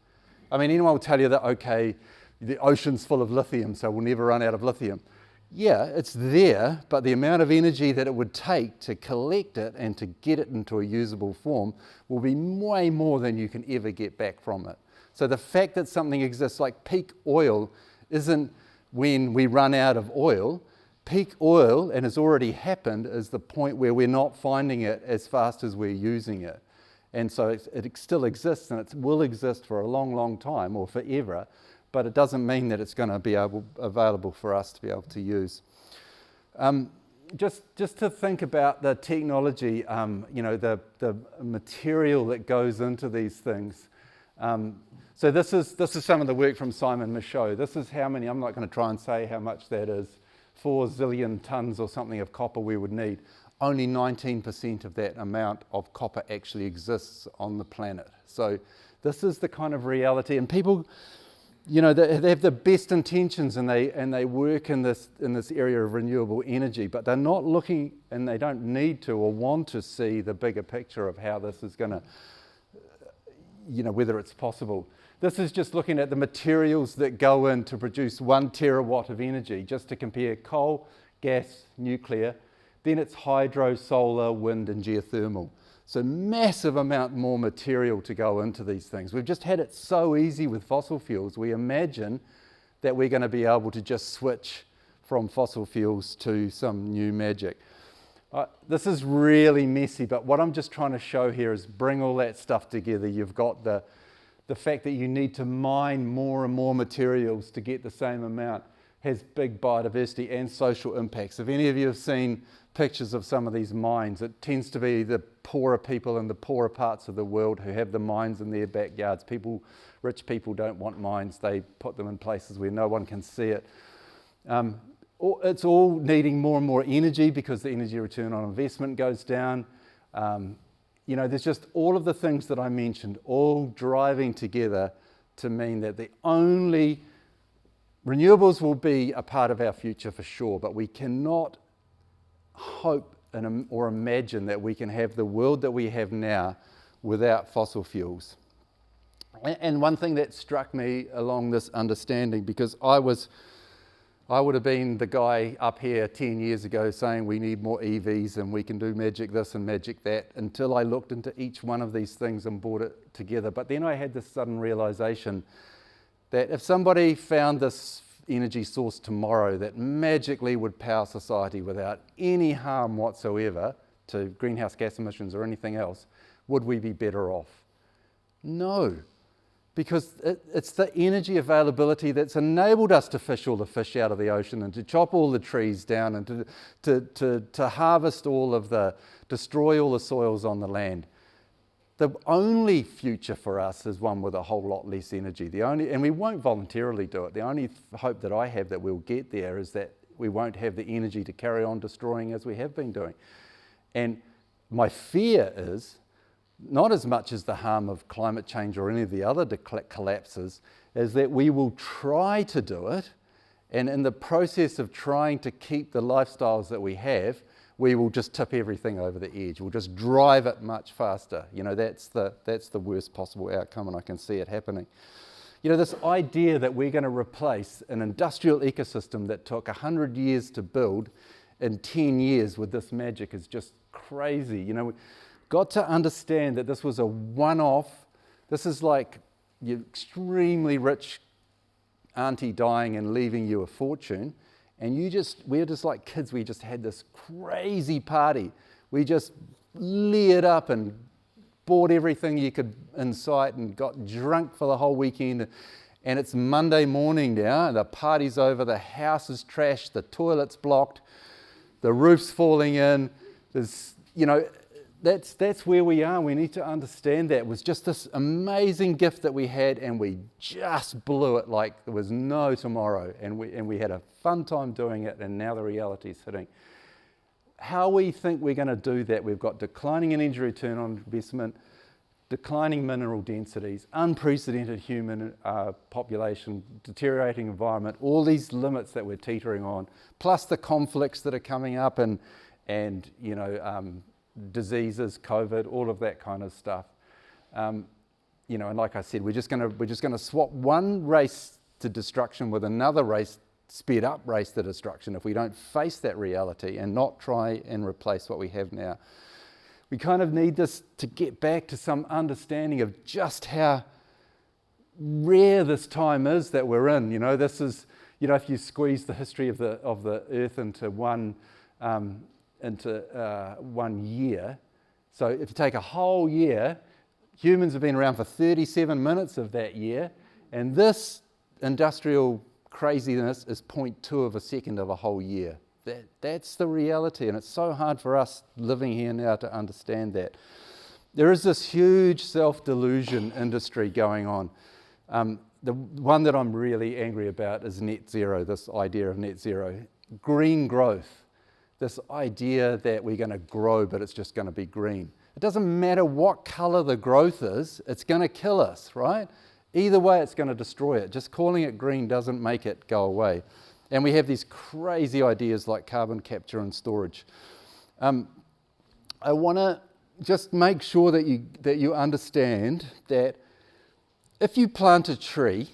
B: I mean, anyone will tell you that, okay, the ocean's full of lithium, so we'll never run out of lithium. Yeah, it's there, but the amount of energy that it would take to collect it and to get it into a usable form will be way more than you can ever get back from it. So the fact that something exists like peak oil isn't when we run out of oil. Peak oil, and has already happened, is the point where we're not finding it as fast as we're using it. And so it still exists, and it will exist for a long, long time, or forever, but it doesn't mean that it's going to be available for us to be able to use. Just to think about the technology, the material that goes into these things. So this is some of the work from Simon Michaud. This is how many, I'm not going to try and say how much that is, 4 zillion tons or something of copper we would need. Only 19% of that amount of copper actually exists on the planet. So this is the kind of reality, and people, they have the best intentions and they work in this area of renewable energy, but they're not looking, and they don't need to or want to see the bigger picture of how this is going to, whether it's possible. This is just looking at the materials that go in to produce 1 terawatt of energy, just to compare coal, gas, nuclear. Then it's hydro, solar, wind, and geothermal. So massive amount more material to go into these things. We've just had it so easy with fossil fuels. We imagine that we're going to be able to just switch from fossil fuels to some new magic. This is really messy, but what I'm just trying to show here is bring all that stuff together. You've got the fact that you need to mine more and more materials to get the same amount has big biodiversity and social impacts. If any of you have seen pictures of some of these mines, it tends to be the poorer people in the poorer parts of the world who have the mines in their backyards. Rich people don't want mines. They put them in places where no one can see it. It's all needing more and more energy because the energy return on investment goes down. There's just all of the things that I mentioned, all driving together to mean that the only renewables will be a part of our future for sure, but we cannot hope or imagine that we can have the world that we have now without fossil fuels. And one thing that struck me along this understanding, because I would have been the guy up here 10 years ago saying we need more EVs and we can do magic this and magic that, until I looked into each one of these things and brought it together. But then I had this sudden realization that if somebody found this energy source tomorrow that magically would power society without any harm whatsoever to greenhouse gas emissions or anything else, would we be better off? No. Because it's the energy availability that's enabled us to fish all the fish out of the ocean and to chop all the trees down and to harvest destroy all the soils on the land. the only future for us is one with a whole lot less energy. And we won't voluntarily do it. The only hope that I have that we'll get there is that we won't have the energy to carry on destroying as we have been doing. And my fear is, not as much as the harm of climate change or any of the other collapses, is that we will try to do it, and in the process of trying to keep the lifestyles that we have, we will just tip everything over the edge. We'll just drive it much faster. You know, that's the worst possible outcome, and I can see it happening. You know, this idea that we're going to replace an industrial ecosystem that took 100 years to build in 10 years with this magic is just crazy. You know, we've got to understand that this was a one-off. This is like your extremely rich auntie dying and leaving you a fortune. And we're just like kids. We just had this crazy party. We just layered up and bought everything you could in sight and got drunk for the whole weekend. And it's Monday morning now, and the party's over, the house is trashed, the toilet's blocked, the roof's falling in. There's, you know, that's where we are. We need to understand that. It was just this amazing gift that we had, and we just blew it like there was no tomorrow. And we had a fun time doing it, and now the reality's hitting. How we think we're going to do that, we've got declining energy return on investment, declining mineral densities, unprecedented human population, deteriorating environment, all these limits that we're teetering on, plus the conflicts that are coming up and you know, diseases, COVID, all of that kind of stuff. You know, and like I said, we're just going to swap one race to destruction with another race, sped up race to destruction, if we don't face that reality and not try and replace what we have now. We kind of need this to get back to some understanding of just how rare this time is that we're in. You know, this is, you know, if you squeeze the history of the Earth into one year. So if you take a whole year, humans have been around for 37 minutes of that year, and this industrial craziness is 0.2 of a second of a whole year. That's the reality, and it's so hard for us living here now to understand that. There is this huge self-delusion industry going on. The one that I'm really angry about is net zero, this idea of net zero. Green growth. This idea that we're going to grow, but it's just going to be green. It doesn't matter what colour the growth is, it's going to kill us, right? Either way, it's going to destroy it. Just calling it green doesn't make it go away. And we have these crazy ideas like carbon capture and storage. I want to just make sure that you understand that if you plant a tree,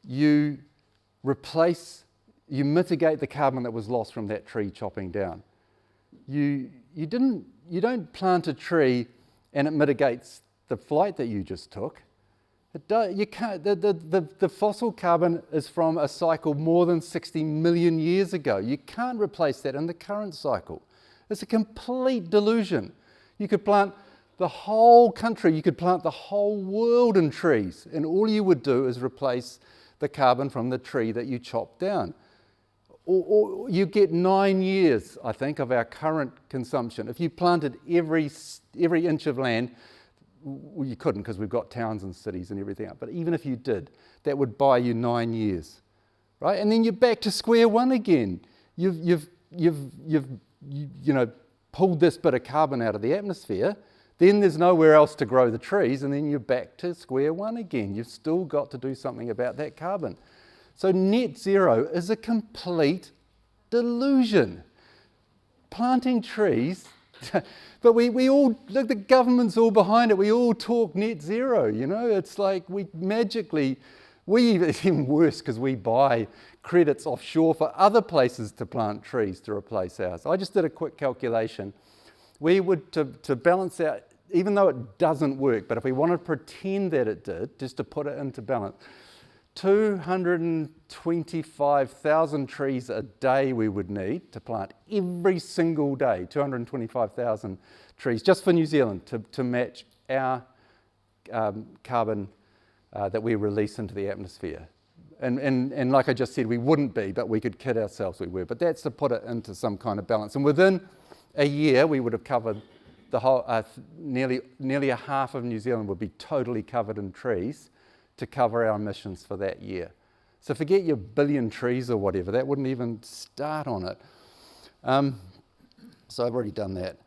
B: you mitigate the carbon that was lost from that tree chopping down. You don't plant a tree and it mitigates the flight that you just took. You can't. The fossil carbon is from a cycle more than 60 million years ago. You can't replace that in the current cycle. It's a complete delusion. You could plant the whole country, you could plant the whole world in trees, and all you would do is replace the carbon from the tree that you chopped down. Or you get 9 years, I think, of our current consumption. If you planted every inch of land, well, you couldn't because we've got towns and cities and everything else. But even if you did, that would buy you 9 years, right? And then you're back to square one again. You've pulled this bit of carbon out of the atmosphere. Then there's nowhere else to grow the trees, and then you're back to square one again. You've still got to do something about that carbon. So net zero is a complete delusion. Planting trees. But we all, look, the government's all behind it. We all talk net zero, you know. It's like even worse because we buy credits offshore for other places to plant trees to replace ours. I just did a quick calculation. We would, to balance out, even though it doesn't work, but if we want to pretend that it did, just to put it into balance, 225,000 trees a day we would need to plant every single day, 225,000 trees just for New Zealand to match our carbon that we release into the atmosphere. And like I just said, we wouldn't be, but we could kid ourselves we were. But that's to put it into some kind of balance. And within a year, we would have covered the whole, nearly a half of New Zealand would be totally covered in trees to cover our emissions for that year. So forget your billion trees or whatever, that wouldn't even start on it. So I've already done that.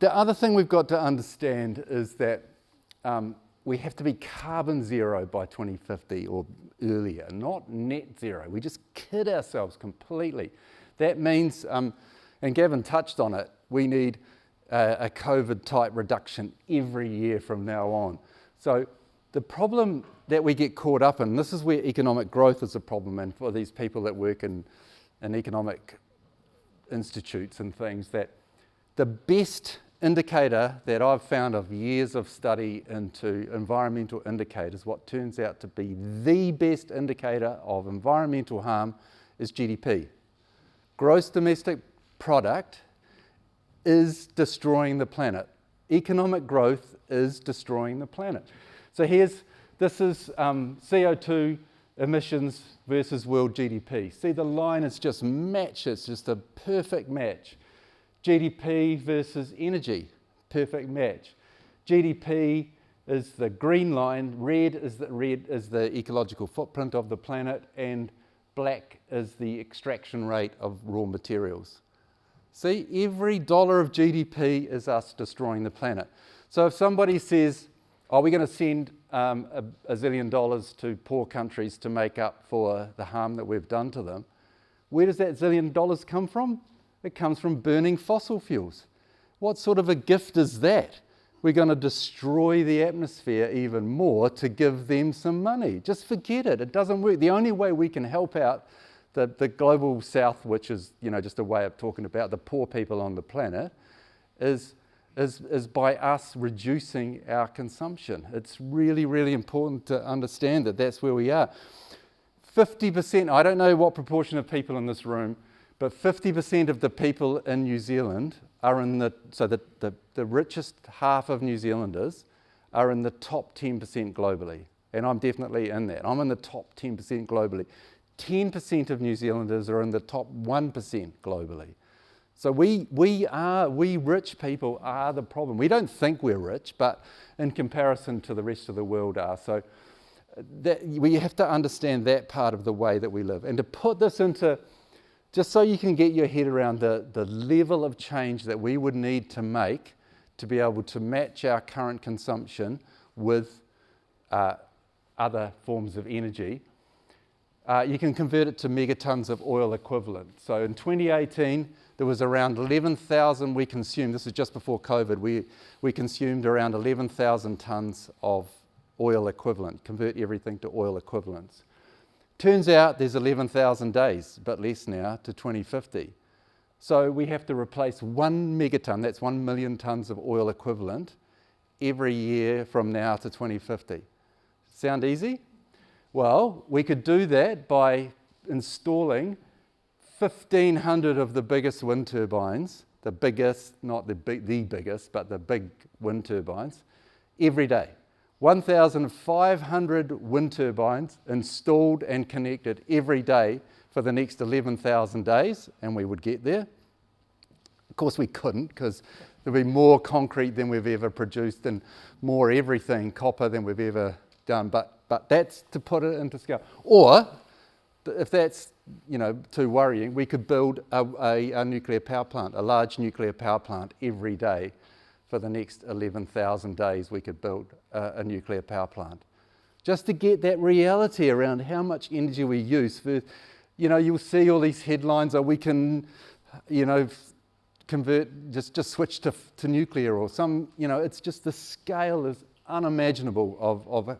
B: The other thing we've got to understand is that we have to be carbon zero by 2050 or earlier, not net zero. We just kid ourselves completely. That means, and Gavin touched on it, we need a COVID type reduction every year from now on. So the problem that we get caught up in, this is where economic growth is a problem, and for these people that work in economic institutes and things, that the best indicator that I've found of years of study into environmental indicators, what turns out to be the best indicator of environmental harm is GDP. Gross domestic product is destroying the planet. Economic growth is destroying the planet. So this is CO2 emissions versus world GDP. See, the line is just matched, it's just a perfect match. GDP versus energy, perfect match. GDP is the green line, red is the ecological footprint of the planet, and black is the extraction rate of raw materials. See, every dollar of GDP is us destroying the planet. So if somebody says, oh, we're going to send $1 zillion to poor countries to make up for the harm that we've done to them, where does that $1 zillion come from? It comes from burning fossil fuels. What sort of a gift is that? We're going to destroy the atmosphere even more to give them some money. Just forget it. It doesn't work. The only way we can help out the global south, which is just a way of talking about the poor people on the planet, is by us reducing our consumption. It's really, really important to understand that that's where we are. 50%, I don't know what proportion of people in this room, but 50% of the people in New Zealand are in the richest half of New Zealanders are in the top 10% globally. And I'm definitely in that. I'm in the top 10% globally. 10% of New Zealanders are in the top 1% globally. So we rich people are the problem. We don't think we're rich, but in comparison to the rest of the world are. So we have to understand that part of the way that we live. And to put this into, just so you can get your head around the level of change that we would need to make to be able to match our current consumption with other forms of energy, you can convert it to megatons of oil equivalent. So in 2018, there was around 11,000 we consumed. This is just before COVID. We consumed around 11,000 tons of oil equivalent. Convert everything to oil equivalents. Turns out there's 11,000 days, but less now, to 2050. So we have to replace 1 megaton, that's 1 million tons of oil equivalent, every year from now to 2050. Sound easy? Well, we could do that by installing 1,500 of the biggest wind turbines, the biggest, not the biggest, but the big wind turbines, every day. 1,500 wind turbines installed and connected every day for the next 11,000 days, and we would get there. Of course we couldn't, because there'd be more concrete than we've ever produced and more everything, copper, than we've ever done, but that's to put it into scale. Or, if that's too worrying, we could build a nuclear power plant, a large nuclear power plant every day. For the next 11,000 days, we could build a nuclear power plant. Just to get that reality around how much energy we use. For, you'll see all these headlines, we can, convert, just switch to nuclear or some, it's just the scale is unimaginable of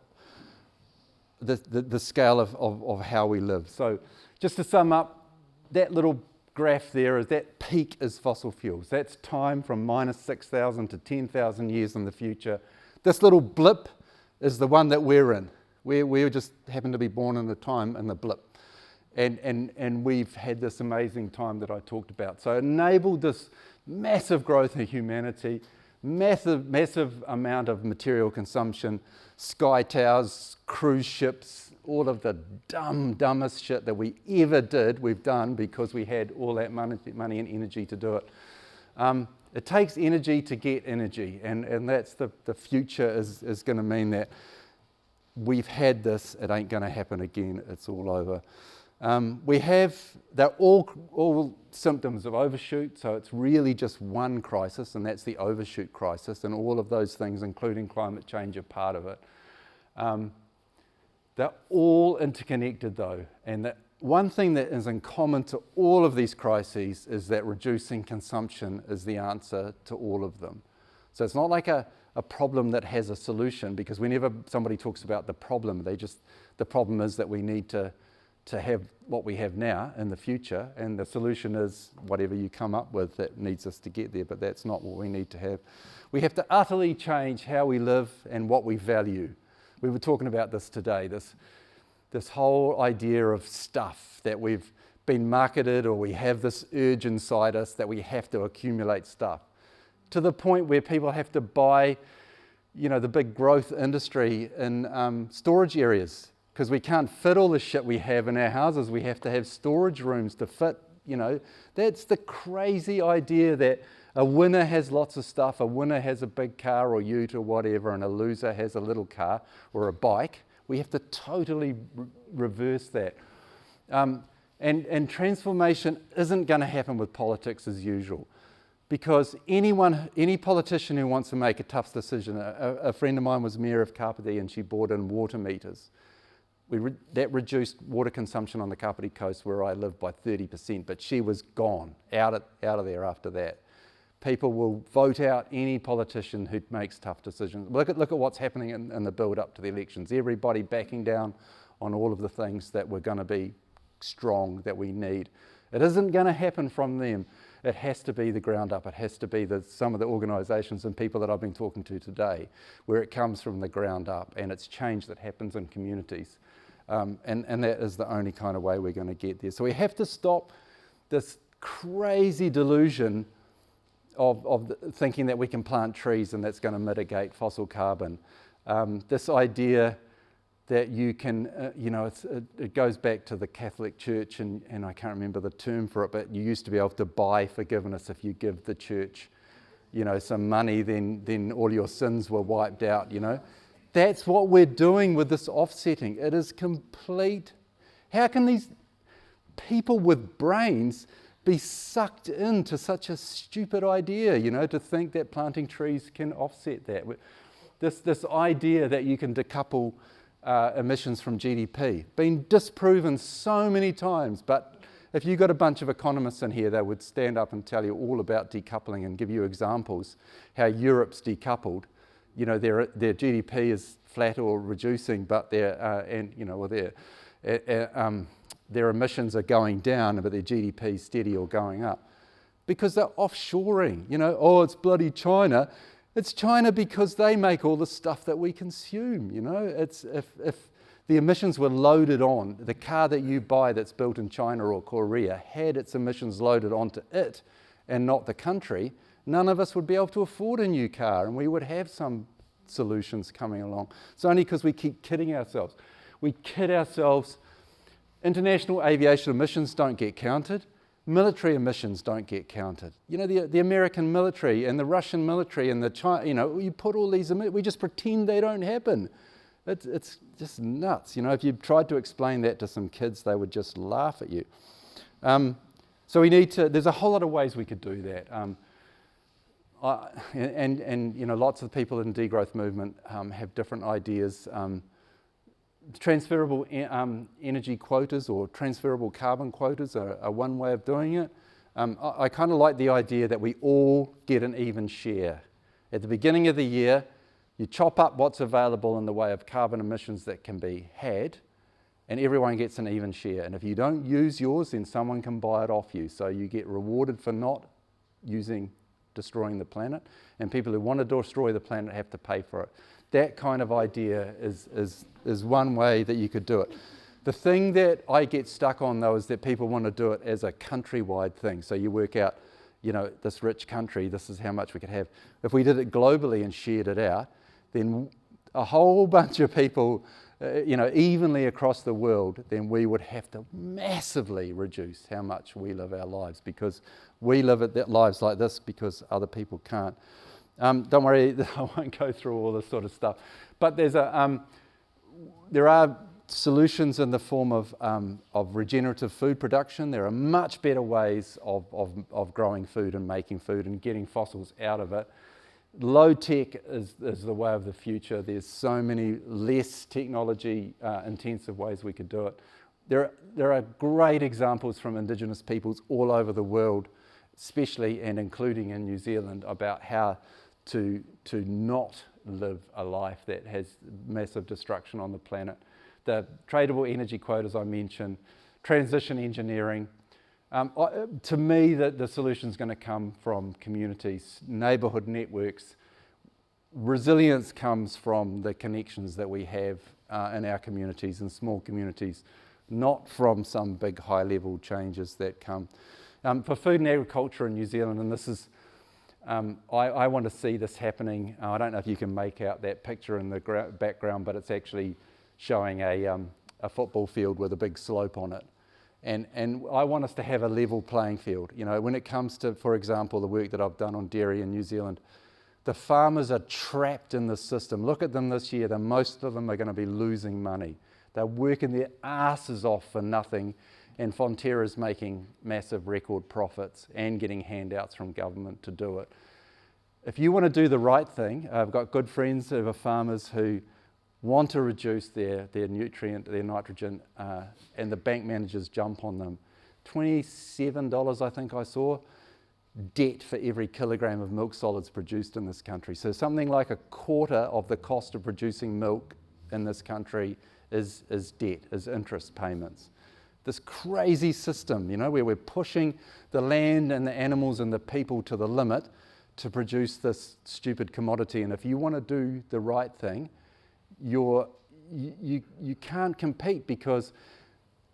B: the scale of how we live. So just to sum up, that little graph there is that peak is fossil fuels. That's time from minus 6,000 to 10,000 years in the future. This little blip is the one that we're in. We just happen to be born in the time in the blip. And we've had this amazing time that I talked about. So it enabled this massive growth in humanity, massive amount of material consumption, sky towers, cruise ships, all of the dumbest shit that we ever did, we've done because we had all that money and energy to do it. It takes energy to get energy, and that's the future is going to mean that we've had this, it ain't going to happen again, it's all over. They're all symptoms of overshoot, so it's really just one crisis, and that's the overshoot crisis, and all of those things, including climate change, are part of it. They're all interconnected though, and the one thing that is in common to all of these crises is that reducing consumption is the answer to all of them. So it's not like a problem that has a solution, because whenever somebody talks about the problem, the problem is that we need to have what we have now in the future, and the solution is whatever you come up with that needs us to get there, but that's not what we need to have. We have to utterly change how we live and what we value. We were talking about this today, this whole idea of stuff that we've been marketed, or we have this urge inside us that we have to accumulate stuff, to the point where people have to buy, the big growth industry in storage areas, because we can't fit all the shit we have in our houses. We have to have storage rooms to fit, That's the crazy idea that a winner has lots of stuff, a winner has a big car or ute or whatever, and a loser has a little car or a bike. We have to totally reverse that. And transformation isn't going to happen with politics as usual, because any politician who wants to make a tough decision, a friend of mine was mayor of Kapiti, and she brought in water meters. That reduced water consumption on the Kapiti coast where I live by 30%, but she was gone, out of there after that. People will vote out any politician who makes tough decisions. Look at what's happening in the build-up to the elections. Everybody backing down on all of the things that were going to be strong, that we need. It isn't going to happen from them. It has to be the ground up. It has to be some of the organisations and people that I've been talking to today, where it comes from the ground up, and it's change that happens in communities. And that is the only kind of way we're going to get there. So we have to stop this crazy delusion of thinking that we can plant trees and that's going to mitigate fossil carbon. This idea that you can, it goes back to the Catholic Church, and I can't remember the term for it, but you used to be able to buy forgiveness if you give the church, some money, then all your sins were wiped out, That's what we're doing with this offsetting. It is complete. How can these people with brains be sucked into such a stupid idea, to think that planting trees can offset that? This idea that you can decouple emissions from GDP, been disproven so many times, but if you got a bunch of economists in here, they would stand up and tell you all about decoupling and give you examples how Europe's decoupled. Their GDP is flat or reducing, but their emissions are going down, but their GDP is steady or going up, because they're offshoring. It's bloody China. It's China because they make all the stuff that we consume. It's if the emissions were loaded on the car that you buy that's built in China or Korea, had its emissions loaded onto it and not the country, none of us would be able to afford a new car, and we would have some solutions coming along. It's only because we keep kidding ourselves. We kid ourselves. International aviation emissions don't get counted. Military emissions don't get counted. The American military and the Russian military and the China, you put all these, we just pretend they don't happen. It's just nuts. If you tried to explain that to some kids, they would just laugh at you. So we need to, there's a whole lot of ways we could do that. Lots of people in the degrowth movement have different ideas. Transferable energy quotas or transferable carbon quotas are one way of doing it. I kind of like the idea that we all get an even share. At the beginning of the year, you chop up what's available in the way of carbon emissions that can be had, and everyone gets an even share. And if you don't use yours, then someone can buy it off you. So you get rewarded for not destroying the planet, and people who want to destroy the planet have to pay for it. That kind of idea is one way that you could do it. The thing that I get stuck on, though, is that people want to do it as a countrywide thing. So you work out, this rich country, this is how much we could have. If we did it globally and shared it out, then a whole bunch of people evenly across the world, then we would have to massively reduce how much we live our lives, because we live lives like this because other people can't. Don't worry, I won't go through all this sort of stuff. But there are solutions in the form of regenerative food production. There are much better ways of growing food and making food and getting fossils out of it. Low tech is the way of the future. There's so many less technology intensive ways we could do it. There are great examples from Indigenous peoples all over the world, especially and including in New Zealand, about how to not live a life that has massive destruction on the planet. The tradable energy quotas I mentioned, transition engineering. To me, the solution is going to come from communities, neighbourhood networks. Resilience comes from the connections that we have in our communities and small communities, not from some big high-level changes that come. For food and agriculture in New Zealand, and this is, I want to see this happening. I don't know if you can make out that picture in the background, but it's actually showing a football field with a big slope on it. And I want us to have a level playing field. When it comes to, for example, the work that I've done on dairy in New Zealand, the farmers are trapped in the system. Look at them this year. Most of them are going to be losing money. They're working their asses off for nothing, and Fonterra's making massive record profits and getting handouts from government to do it. If you want to do the right thing, I've got good friends who are farmers who want to reduce their nitrogen, and the bank managers jump on them. $27, I think I saw, debt for every kilogram of milk solids produced in this country. So something like a quarter of the cost of producing milk in this country is debt, is interest payments. This crazy system, where we're pushing the land and the animals and the people to the limit to produce this stupid commodity. And if you want to do the right thing, you can't compete, because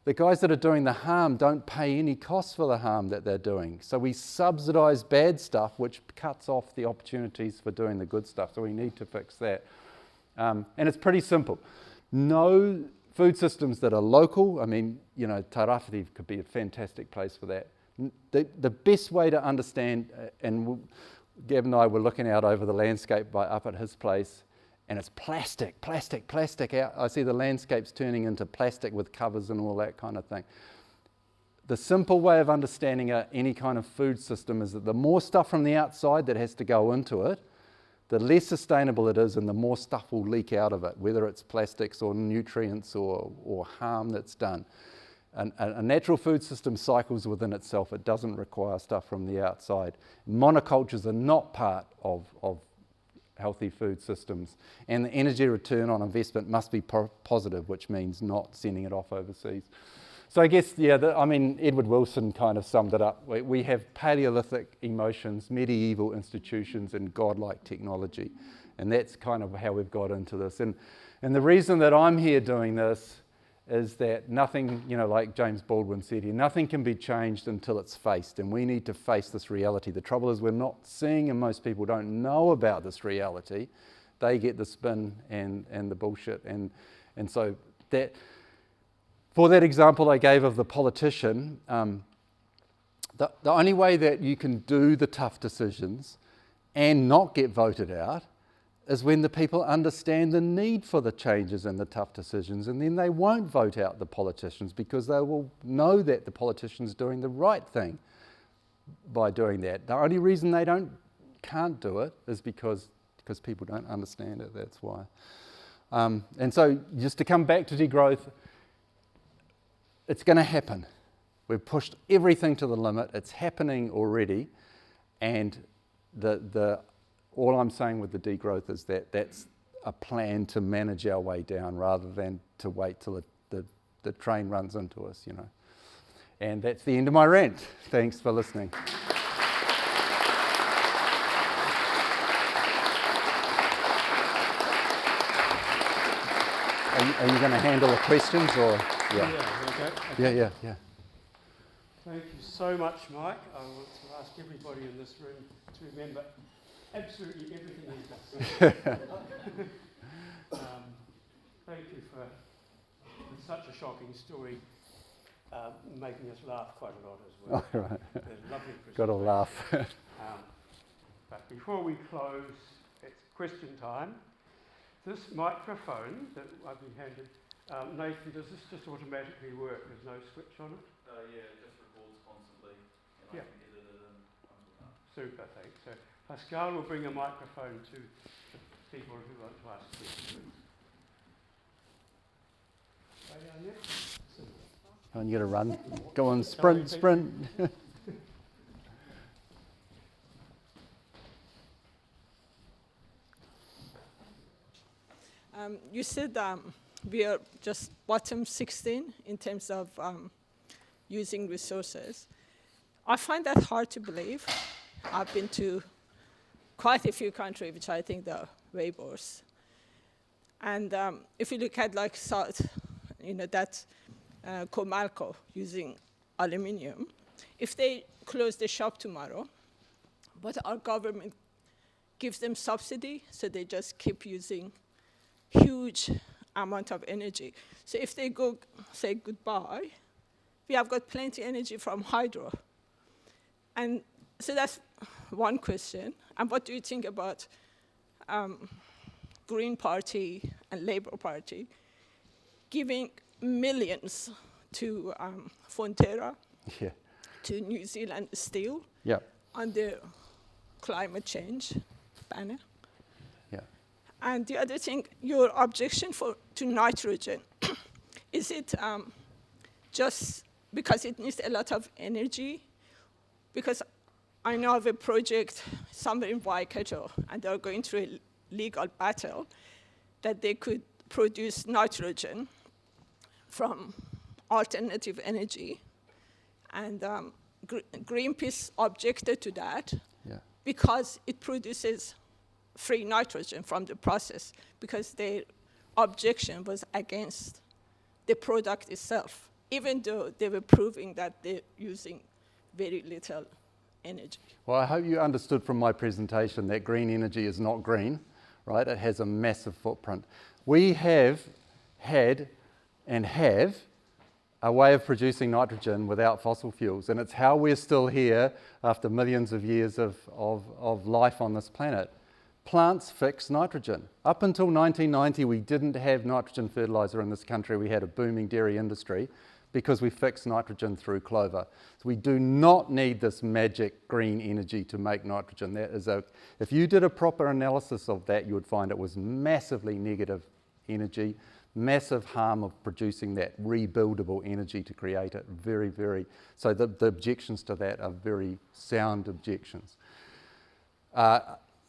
B: the guys that are doing the harm don't pay any costs for the harm that they're doing. So we subsidise bad stuff, which cuts off the opportunities for doing the good stuff. So we need to fix that. And it's pretty simple. No food systems that are local. I mean, Tairāwhiti could be a fantastic place for that. The best way to understand, and Gab and I were looking out over the landscape up at his place, and it's plastic out. I see the landscapes turning into plastic with covers and all that kind of thing. The simple way of understanding any kind of food system is that the more stuff from the outside that has to go into it, the less sustainable it is, and the more stuff will leak out of it, whether it's plastics or nutrients or harm that's done. A natural food system cycles within itself. It doesn't require stuff from the outside. Monocultures are not part of healthy food systems, and the energy return on investment must be positive, which means not sending it off overseas. So I guess, Edward Wilson kind of summed it up. We have Paleolithic emotions, medieval institutions, and godlike technology, and that's kind of how we've got into this. And the reason that I'm here doing this is that nothing, like James Baldwin said here, nothing can be changed until it's faced, and we need to face this reality. The trouble is we're not seeing, and most people don't know about this reality. They get the spin and the bullshit, and so that, for that example I gave of the politician, the only way that you can do the tough decisions and not get voted out is when the people understand the need for the changes and the tough decisions, and then they won't vote out the politicians, because they will know that the politician's doing the right thing by doing that. The only reason they can't do it is because people don't understand it. That's why. And so just to come back to degrowth, it's going to happen. We've pushed everything to the limit. It's happening already, and all I'm saying with the degrowth is that that's a plan to manage our way down, rather than to wait till the train runs into us, And that's the end of my rant. Thanks for listening. Are you going to handle the questions, or? Yeah. Yeah.
A: Thank you so much, Mike. I want to ask everybody in this room to remember absolutely everything he does. thank you for such a shocking story, making us laugh quite a lot as well.
B: Oh, right.
A: Lovely
B: Got to laugh.
A: But before we close, it's question time. This microphone that I've been handed, Nathan, does this just automatically work? There's no switch on it?
E: Yeah, it just records constantly, and I can edit it in.
A: Super, thanks. So Pascal will bring a microphone to the people who want to ask questions.
B: Come on, you got to run. Go on, sprint, sprint.
F: You said we are just bottom 16 in terms of using resources. I find that hard to believe. I've been to quite a few countries, which I think are way worse. And if you look at like South, that Comalco using aluminium, if they close the shop tomorrow, but our government gives them subsidy, so they just keep using huge amount of energy. So if they go say goodbye, we have got plenty energy from hydro. And so that's one question. And what do you think about Green Party and Labour Party giving millions to Fonterra,
B: Yeah.
F: to New Zealand Steel,
B: Yeah.
F: on the climate change banner?
B: Yeah.
F: And the other thing, your objection to nitrogen, is it just because it needs a lot of energy? Because I know of a project somewhere in Waikato, and they're going through a legal battle that they could produce nitrogen from alternative energy. And Greenpeace objected to that because it produces free nitrogen from the process, because their objection was against the product itself, even though they were proving that they're using very little energy.
B: Well, I hope you understood from my presentation that green energy is not green, right? It has a massive footprint. We have had and have a way of producing nitrogen without fossil fuels, and it's how we're still here after millions of years of life on this planet. Plants fix nitrogen. Up until 1990, we didn't have nitrogen fertilizer in this country. We had a booming dairy industry because we fixed nitrogen through clover. So we do not need this magic green energy to make nitrogen. That is if you did a proper analysis of that, you would find it was massively negative energy, massive harm of producing that rebuildable energy to create it. Very, very, so the objections to that are very sound objections.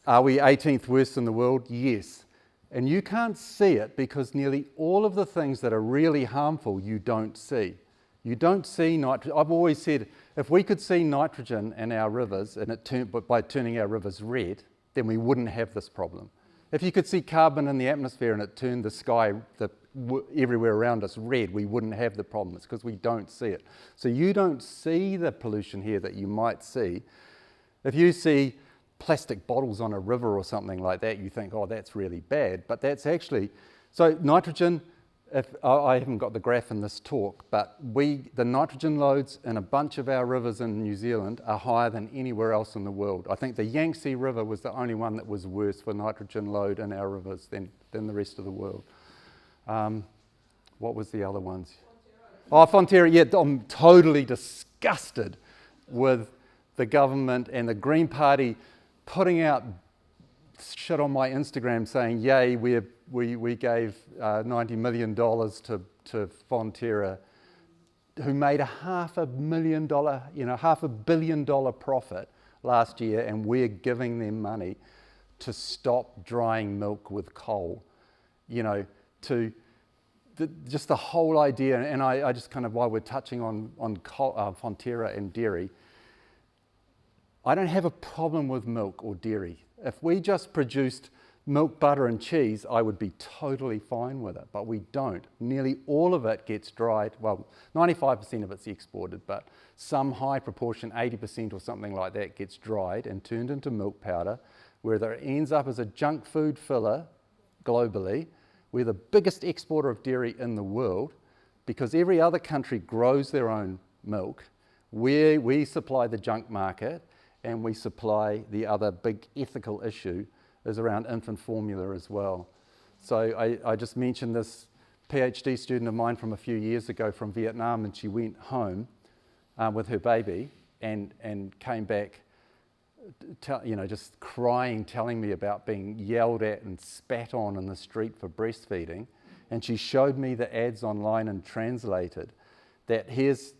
B: Are we 18th worst in the world? Yes. And you can't see it because nearly all of the things that are really harmful you don't see. You don't see nitrogen. I've always said, if we could see nitrogen in our rivers, and by turning our rivers red, then we wouldn't have this problem. If you could see carbon in the atmosphere and it turned the sky everywhere around us red, we wouldn't have the problem. It's because we don't see it. So you don't see the pollution here that you might see. If you see plastic bottles on a river or something like that, you think, oh, that's really bad. But that's actually, so nitrogen, I haven't got the graph in this talk, but the nitrogen loads in a bunch of our rivers in New Zealand are higher than anywhere else in the world. I think the Yangtze River was the only one that was worse for nitrogen load in our rivers than the rest of the world. What was the other ones? Fonterra. Oh, Fonterra, yeah, I'm totally disgusted with the government and the Green Party putting out shit on my Instagram saying, yay, we gave $90 million to Fonterra, who made $500 million, $500 million profit last year, and we're giving them money to stop drying milk with coal. Just the whole idea, and I just kind of, while we're touching on Fonterra and dairy, I don't have a problem with milk or dairy. If we just produced milk, butter and cheese, I would be totally fine with it, but we don't. Nearly all of it gets dried. Well, 95% of it's exported, but some high proportion, 80% or something like that, gets dried and turned into milk powder, where it ends up as a junk food filler globally, We're the biggest exporter of dairy in the world because every other country grows their own milk. We supply the junk market, and we supply the other big ethical issue is around infant formula as well. So I just mentioned this PhD student of mine from a few years ago from Vietnam, and she went home with her baby and came back just crying, telling me about being yelled at and spat on in the street for breastfeeding. And she showed me the ads online and translated that here's,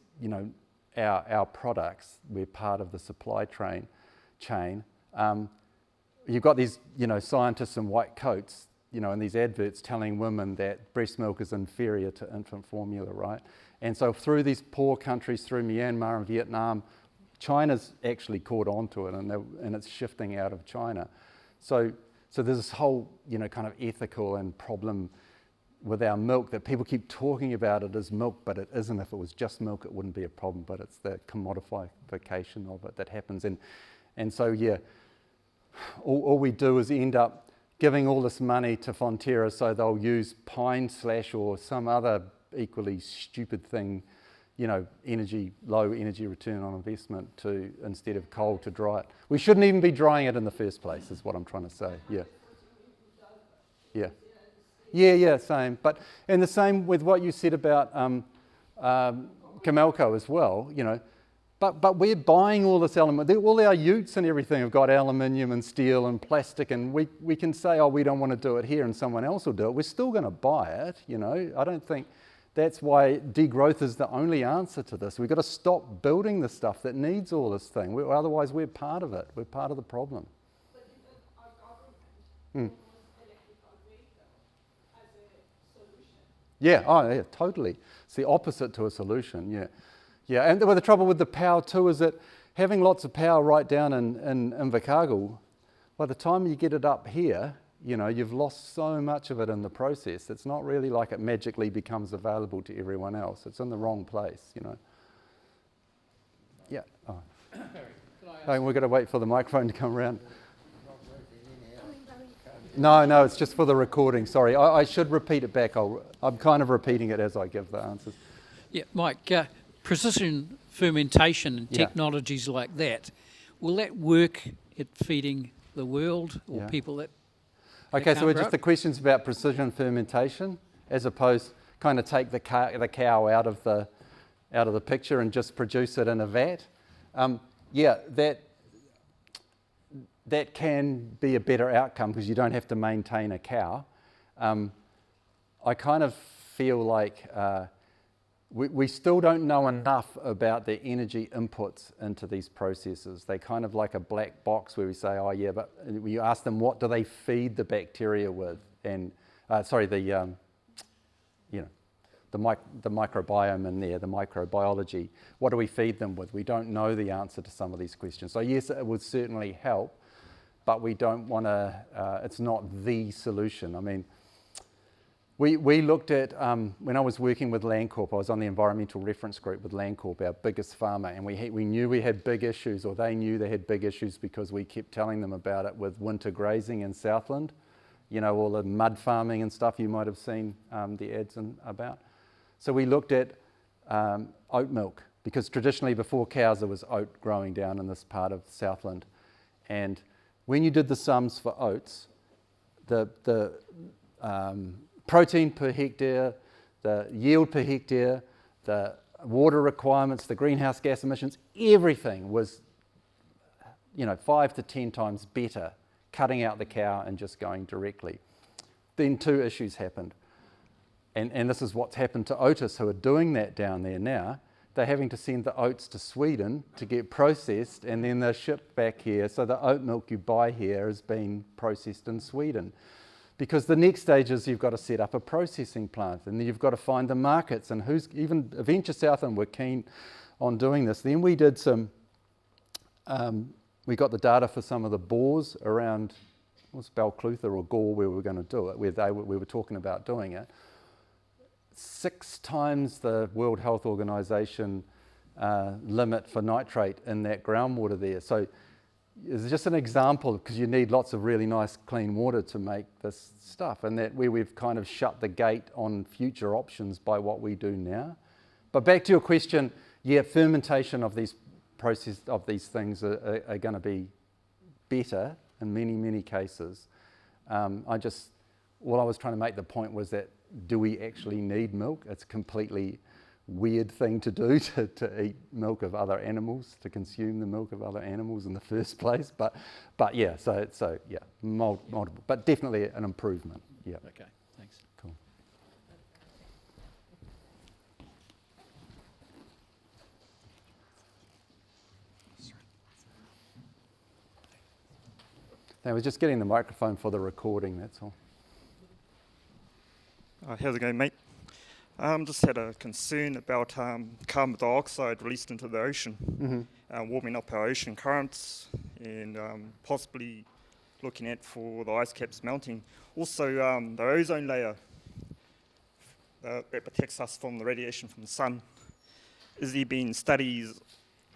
B: our products, we're part of the supply chain. You've got these, scientists in white coats, in these adverts telling women that breast milk is inferior to infant formula, right? And so through these poor countries, through Myanmar and Vietnam, China's actually caught on to it, and it's shifting out of China. So there's this whole, kind of ethical and problem with our milk that people keep talking about it as milk, but it isn't. If it was just milk, it wouldn't be a problem, but it's the commodification of it that happens. And so, yeah, all we do is end up giving all this money to Fonterra so they'll use pine slash or some other equally stupid thing, low energy return on investment instead of coal to dry it. We shouldn't even be drying it in the first place, is what I'm trying to say. Yeah, same. And the same with what you said about Camelco as well, But we're buying all this element. All our utes and everything have got aluminium and steel and plastic, and we can say, we don't want to do it here, and someone else will do it. We're still going to buy it, I don't think that's why degrowth is the only answer to this. We've got to stop building the stuff that needs all this thing. Otherwise, we're part of it. We're part of the problem.
F: But even our government electrical vehicle as a solution.
B: Yeah, totally. It's the opposite to a solution, Yeah, and the trouble with the power too is that having lots of power right down in Invercargill, by the time you get it up here, you've lost so much of it in the process. It's not really like it magically becomes available to everyone else. It's in the wrong place, Yeah. We've got to wait for the microphone to come around. No, it's just for the recording. Sorry, I should repeat it back. I'm kind of repeating it as I give the answers.
G: Yeah, Mike. Precision fermentation and technologies like that, will that work at feeding the world or people that?
B: Okay, so just the questions about precision fermentation, as opposed kind of take the cow out of the picture and just produce it in a vat. That can be a better outcome because you don't have to maintain a cow. I kind of feel like we still don't know enough about the energy inputs into these processes. They're kind of like a black box where we say, but you ask them what do they feed the bacteria with, and the microbiome in there, the microbiology. What do we feed them with? We don't know the answer to some of these questions. So yes, it would certainly help, but we don't want to. It's not the solution. I mean. We looked at, when I was working with Landcorp, I was on the environmental reference group with Landcorp, our biggest farmer, and we knew we had big issues, or they knew they had big issues because we kept telling them about it with winter grazing in Southland, all the mud farming and stuff you might have seen the ads about. So we looked at oat milk, because traditionally before cows there was oat growing down in this part of Southland. And when you did the sums for oats, the protein per hectare, the yield per hectare, the water requirements, the greenhouse gas emissions, everything was 5 to 10 times better cutting out the cow and just going directly. Then two issues happened. And this is what's happened to Otis, who are doing that down there now. They're having to send the oats to Sweden to get processed, and then they're shipped back here. So the oat milk you buy here is being processed in Sweden. Because the next stage is you've got to set up a processing plant, and then you've got to find the markets, and even Venture Southland were keen on doing this. Then we did we got the data for some of the bores around, Balclutha or Gore, where we were going to do it, where we were talking about doing it. 6 times the World Health Organization limit for nitrate in that groundwater there. So is just an example, because you need lots of really nice clean water to make this stuff, and that where we've kind of shut the gate on future options by what we do now. But back to your question, yeah, fermentation of these things are going to be better in many, many cases. All I was trying to make the point was that, do we actually need milk? It's a completely weird thing to do, to eat milk of other animals, to consume the milk of other animals in the first place. But yeah, so yeah, multiple, but definitely an improvement. Yeah.
G: Okay, thanks.
B: Cool. Now we're just getting the microphone for the recording, that's all.
H: How's it going, mate? Just had a concern about carbon dioxide released into the ocean, warming up our ocean currents, and possibly looking at for the ice caps melting. Also, the ozone layer that protects us from the radiation from the sun. Is there been studies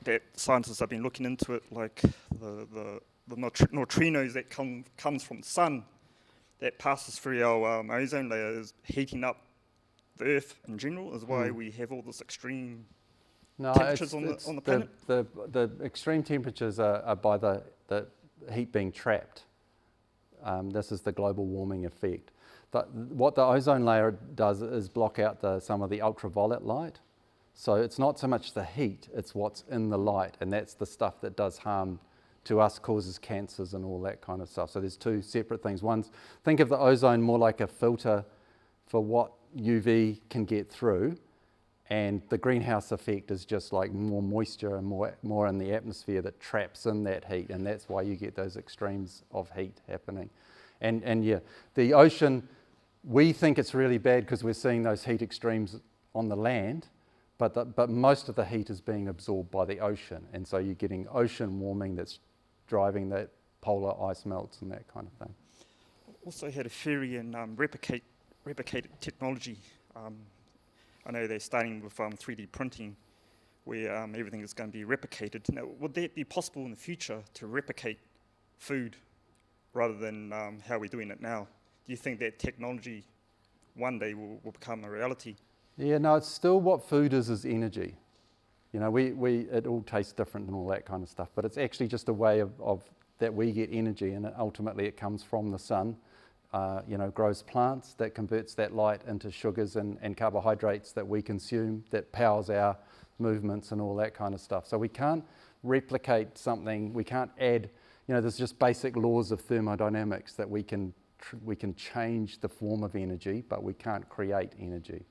H: that scientists have been looking into it, like the neutrinos that comes from the sun that passes through our ozone layer is heating up the Earth in general, is why we have all this extreme temperatures on the planet?
B: The extreme temperatures are by the heat being trapped. This is the global warming effect. What the ozone layer does is block out some of the ultraviolet light. So it's not so much the heat, it's what's in the light, and that's the stuff that does harm to us, causes cancers and all that kind of stuff. So there's two separate things. Think of the ozone more like a filter for what UV can get through, and the greenhouse effect is just like more moisture and more in the atmosphere that traps in that heat, and that's why you get those extremes of heat happening. And yeah, the ocean, we think it's really bad because we're seeing those heat extremes on the land, but most of the heat is being absorbed by the ocean, and so you're getting ocean warming that's driving that polar ice melts and that kind of thing.
H: Also had a theory in replicated technology. I know they're starting with 3D printing, where everything is going to be replicated. Now, would that be possible in the future to replicate food rather than how we're doing it now? Do you think that technology one day will become a reality?
B: Yeah, no, it's still what food is energy. You know, it all tastes different and all that kind of stuff, but it's actually just a way of that we get energy, and ultimately it comes from the sun. Grows plants that converts that light into sugars and carbohydrates that we consume, that powers our movements and all that kind of stuff. So we can't replicate something, we can't add, there's just basic laws of thermodynamics that we can change the form of energy, but we can't create energy.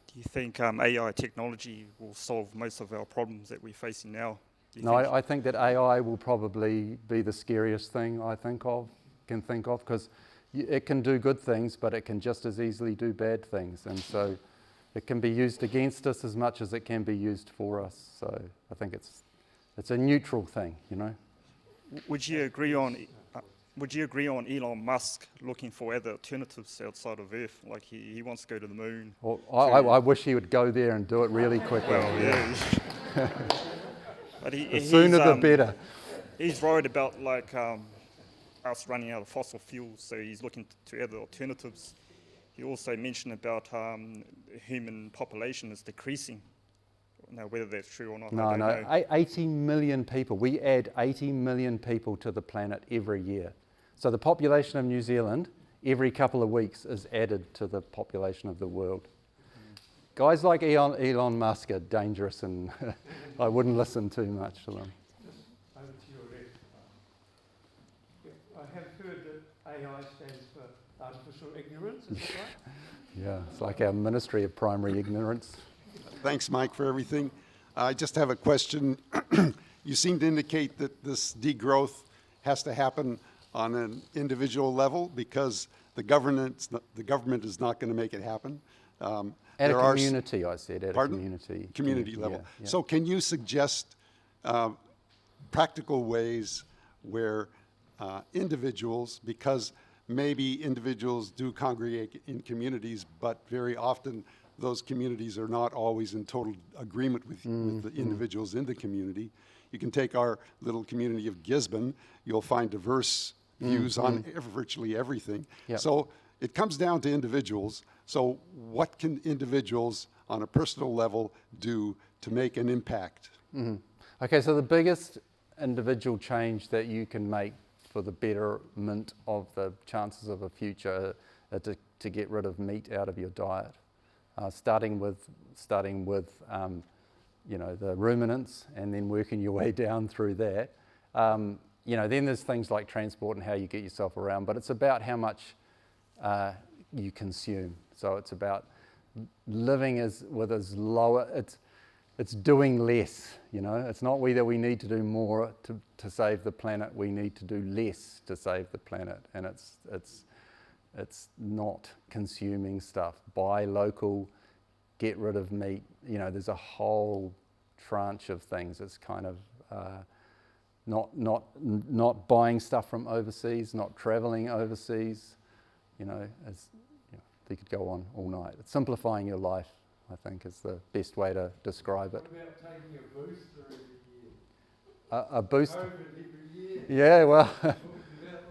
H: Do you think AI technology will solve most of our problems that we're facing now?
B: No, I think that AI will probably be the scariest thing I can think of, because it can do good things, but it can just as easily do bad things, and so it can be used against us as much as it can be used for us. So I think it's a neutral thing,
H: Would you agree on Elon Musk looking for other alternatives outside of Earth? Like he wants to go to the moon.
B: Well, I wish he would go there and do it really quickly.
H: Well, yeah. But
B: the sooner the better.
H: He's worried about us running out of fossil fuels, so he's looking to other alternatives. He also mentioned about human population is decreasing. Now, whether that's true or not, I don't know.
B: 80 million people. We add 80 million people to the planet every year. So the population of New Zealand, every couple of weeks, is added to the population of the world. Guys like Elon Musk are dangerous, and I wouldn't listen too much to them.
A: Over to your left. I have heard that AI stands for artificial ignorance, is that right?
B: Yeah, it's like our Ministry of Primary Ignorance.
I: Thanks, Mike, for everything. I just have a question. You seem to indicate that this degrowth has to happen on an individual level because the government is not going to make it happen.
B: At a community, I said, at
I: Pardon?
B: a community.
I: Community level.
B: Yeah.
I: So can you suggest practical ways where individuals, because maybe individuals do congregate in communities, but very often those communities are not always in total agreement with the individuals in the community. You can take our little community of Gisborne, you'll find diverse views on virtually everything.
B: Yep.
I: So it comes down to individuals. So what can individuals on a personal level do to make an impact?
B: Okay, so the biggest individual change that you can make for the betterment of the chances of a future are to get rid of meat out of your diet, starting with the ruminants, and then working your way down through that. Then there's things like transport and how you get yourself around, but it's about how much you consume. So it's about living with as lower. It's doing less. It's not that we need to do more to save the planet. We need to do less to save the planet, and it's not consuming stuff. Buy local, get rid of meat. There's a whole tranche of things. It's kind of not buying stuff from overseas, not traveling overseas. You could go on all night. It's simplifying your life, I think, is the best way to describe it.
J: What about taking a booster every year?
B: A booster?
J: COVID every year.
B: Yeah, well,
J: Talking about,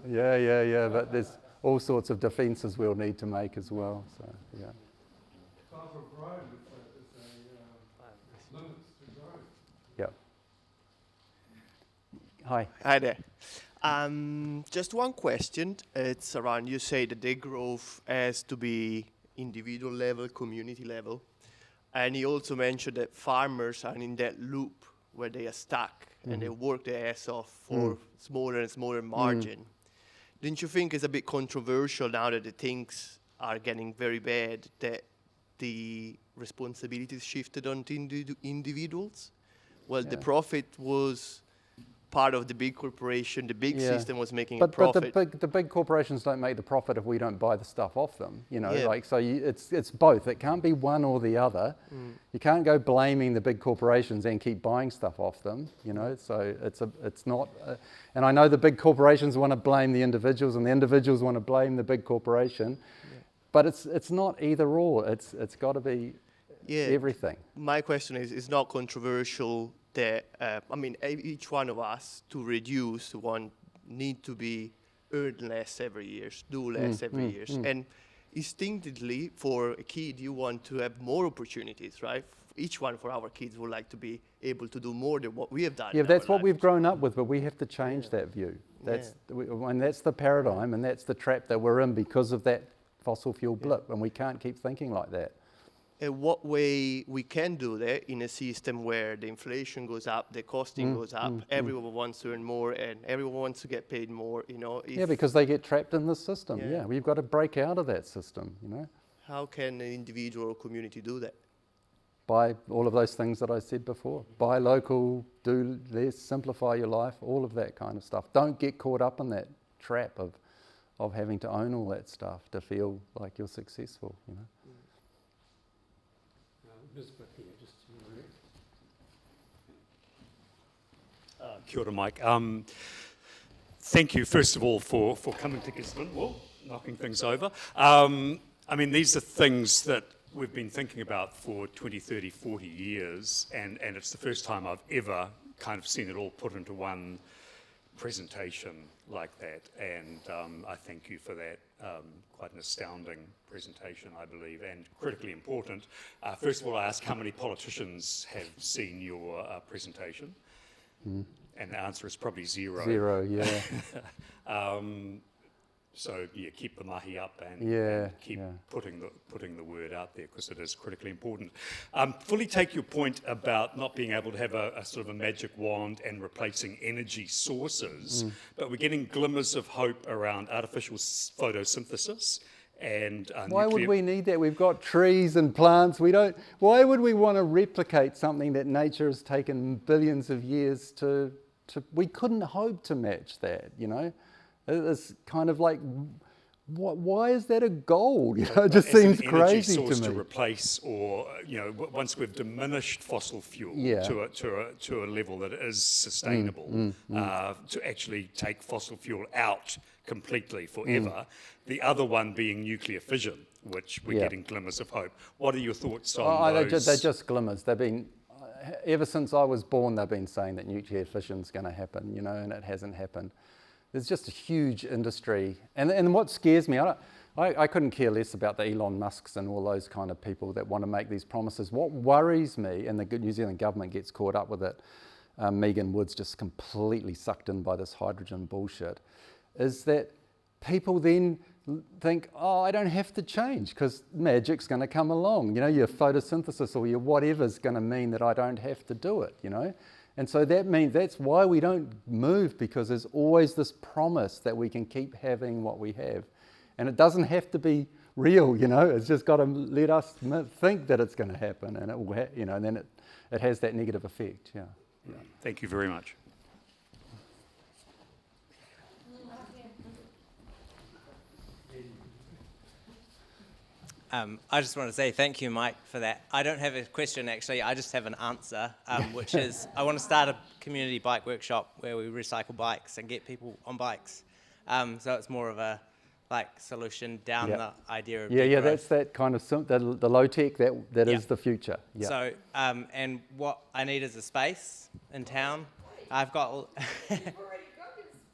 J: wasn't it?
B: yeah, but there's all sorts of defences we'll need to make as well. So, yeah.
J: Type of growth, it's limits to growth.
B: Yep. Hi.
K: Hi there. Just one question. It's around, you say the degrowth has to be individual level, community level. And you also mentioned that farmers are in that loop where they are stuck and they work their ass off for smaller and smaller margin. Didn't you think it's a bit controversial now that the things are getting very bad that the responsibilities shifted onto individuals? Well, the profit was part of the big corporation, the big system was making a profit.
B: But the big corporations don't make the profit if we don't buy the stuff off them. It's both. It can't be one or the other. You can't go blaming the big corporations and keep buying stuff off them. So it's not. And I know the big corporations want to blame the individuals, and the individuals want to blame the big corporation. But it's not either or. It's got to be everything.
K: My question is, it's not controversial that, each one of us to reduce need to be earn less every year, do less every year. And instinctively, for a kid, you want to have more opportunities, right? Each one for our kids would like to be able to do more than what we have done.
B: Yeah, that's what we've grown up with, but we have to change that view. And that's the paradigm, and that's the trap that we're in because of that fossil fuel blip, and we can't keep thinking like that.
K: In what way we can do that in a system where the inflation goes up, the costing goes up, everyone wants to earn more, and everyone wants to get paid more,
B: because they get trapped in the system. Yeah, we've got to break out of that system,
K: How can an individual or community do that?
B: By all of those things that I said before. Buy local, do less, simplify your life, all of that kind of stuff. Don't get caught up in that trap of having to own all that stuff to feel like you're successful,
A: Elizabeth here, just a minute.
L: Kia ora, Mike. Thank you, first of all, for coming to Gisborne, knocking things over. These are things that we've been thinking about for 20, 30, 40 years, and it's the first time I've ever kind of seen it all put into one presentation like that, and I thank you for that. Quite an astounding presentation, I believe, and critically important. First of all, I ask how many politicians have seen your presentation, and the answer is probably zero.
B: Zero, yeah.
L: So keep the mahi up and keep putting the word out there, because it is critically important. Fully take your point about not being able to have a sort of a magic wand and replacing energy sources, but we're getting glimmers of hope around artificial photosynthesis and
B: why would we need that? We've got trees and plants. Why would we want to replicate something that nature has taken billions of years to we couldn't hope to match that, It's kind of like why is that a goal? You know, it just
L: As an
B: seems
L: energy
B: crazy
L: source
B: to me.
L: to replace, or once we've diminished fossil fuel to a level that is sustainable, to actually take fossil fuel out completely forever. The other one being nuclear fission, which we're getting glimmers of hope. What are your thoughts on those?
B: They're just glimmers. They've been, ever since I was born, they've been saying that nuclear fission's going to happen, you know, and it hasn't happened. There's just a huge industry. And what scares me, I couldn't care less about the Elon Musks and all those kind of people that want to make these promises. What worries me, and the New Zealand government gets caught up with it, Megan Wood's just completely sucked in by this hydrogen bullshit, is that people then think, oh, I don't have to change because magic's going to come along. You know, your photosynthesis or your whatever's going to mean that I don't have to do it, you know. And so that means that's why we don't move, because there's always this promise that we can keep having what we have. And it doesn't have to be real, you know. It's just got to let us think that it's going to happen, and it will, and then it has that negative effect. Yeah.
L: Thank you very much.
M: I just want to say thank you, Mike, for that. I don't have a question, actually. I just have an answer, which is I want to start a community bike workshop where we recycle bikes and get people on bikes. So it's more of a solution down the idea of degrowth.
B: That's that kind of the low tech that is the future. Yeah.
M: So and what I need is a space in town. I've got.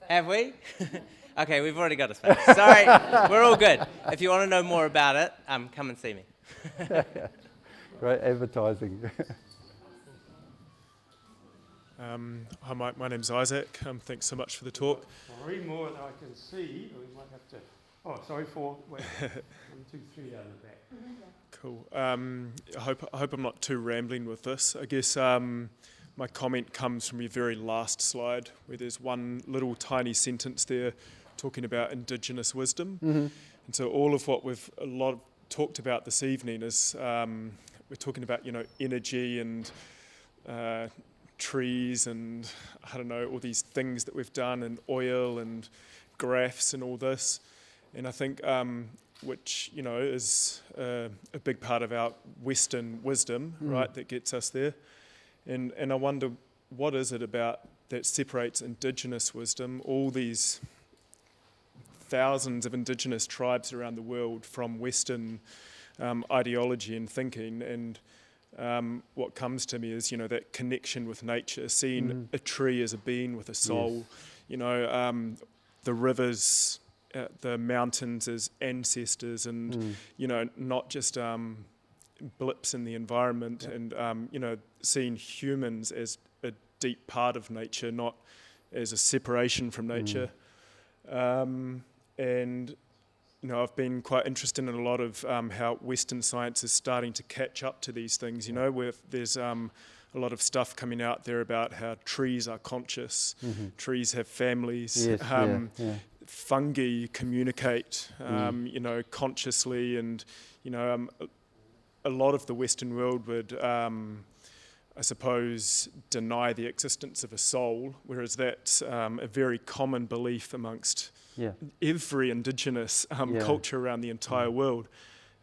M: Have we? Okay, we've already got a space. Sorry, we're all good. If you want to know more about it, come and see me.
B: Great advertising.
N: Hi, Mike. My name's Isaac. Thanks so much for the talk.
A: Three more that I can see. We might have to. Oh, sorry, four. Wait. 1, 2, 3 down the back.
N: Cool. I hope I'm not too rambling with this. I guess my comment comes from your very last slide, where there's one little tiny sentence there talking about Indigenous wisdom. And so all of what we've talked about this evening is we're talking about, energy and trees and, I don't know, all these things that we've done, and oil and graphs and all this. And I think, which, is a big part of our Western wisdom, right, that gets us there. And I wonder, what is it about that separates Indigenous wisdom, all these thousands of Indigenous tribes around the world, from Western ideology and thinking? And what comes to me is, that connection with nature, seeing a tree as a being with a soul, the rivers, the mountains as ancestors, and, not just blips in the environment, and, seeing humans as a deep part of nature, not as a separation from nature. And I've been quite interested in a lot of how Western science is starting to catch up to these things, where there's a lot of stuff coming out there about how trees are conscious, trees have families, fungi communicate, consciously, and, a lot of the Western world would, I suppose, deny the existence of a soul, whereas that's a very common belief amongst every Indigenous culture around the entire world.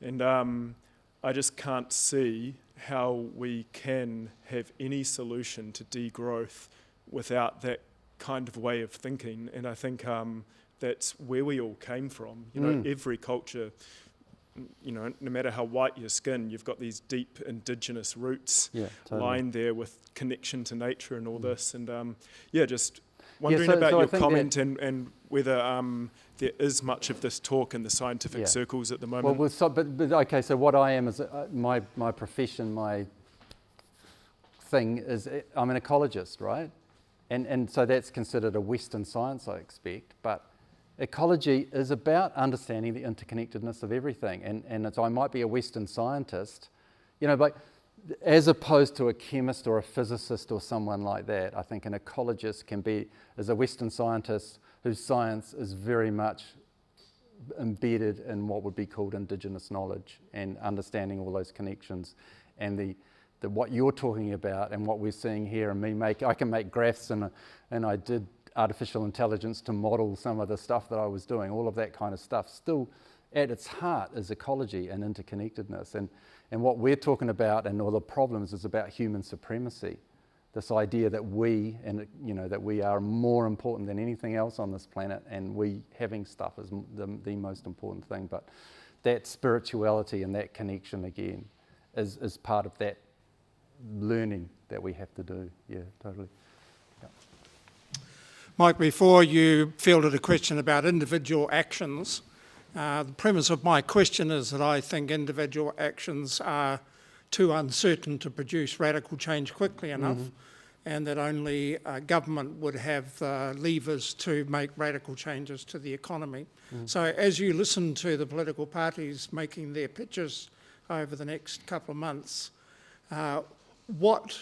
N: And I just can't see how we can have any solution to degrowth without that kind of way of thinking. And I think that's where we all came from. Every culture, no matter how white your skin, you've got these deep Indigenous roots lying there with connection to nature and all this. And just wondering about your comment and whether there is much of this talk in the scientific circles at the moment.
B: Okay, so what I am is my profession, my thing is I'm an ecologist, right? And so that's considered a Western science, I expect, but ecology is about understanding the interconnectedness of everything, and I might be a Western scientist, but as opposed to a chemist or a physicist or someone like that. I think an ecologist is a Western scientist whose science is very much embedded in what would be called Indigenous knowledge and understanding all those connections, and what you're talking about and what we're seeing here, and I can make graphs, and I did artificial intelligence to model some of the stuff that I was doing, all of that kind of stuff. Still, at its heart is ecology and interconnectedness. And what we're talking about and all the problems is about human supremacy. This idea that that we are more important than anything else on this planet, and we having stuff is the most important thing. But that spirituality and that connection again is part of that learning that we have to do. Yeah, totally. Yeah.
O: Mike, before you fielded a question about individual actions, the premise of my question is that I think individual actions are too uncertain to produce radical change quickly enough, and that only government would have levers to make radical changes to the economy. So as you listen to the political parties making their pitches over the next couple of months, what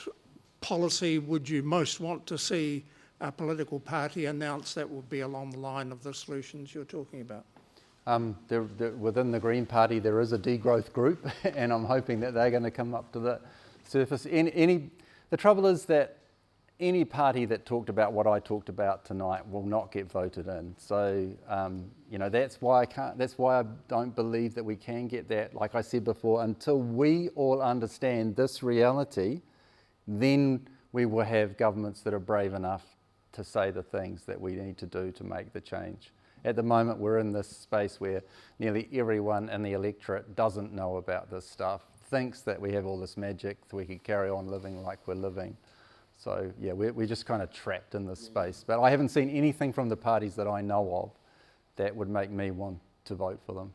O: policy would you most want to see a political party announce that would be along the line of the solutions you're talking about?
B: Within the Green Party, there is a degrowth group, and I'm hoping that they're going to come up to the surface. The trouble is that any party that talked about what I talked about tonight will not get voted in. So, that's why I don't believe that we can get that. Like I said before, until we all understand this reality, then we will have governments that are brave enough to say the things that we need to do to make the change. At the moment, we're in this space where nearly everyone in the electorate doesn't know about this stuff, thinks that we have all this magic, that we can carry on living like we're living. So, yeah, we're just kind of trapped in this space. But I haven't seen anything from the parties that I know of that would make me want to vote for them.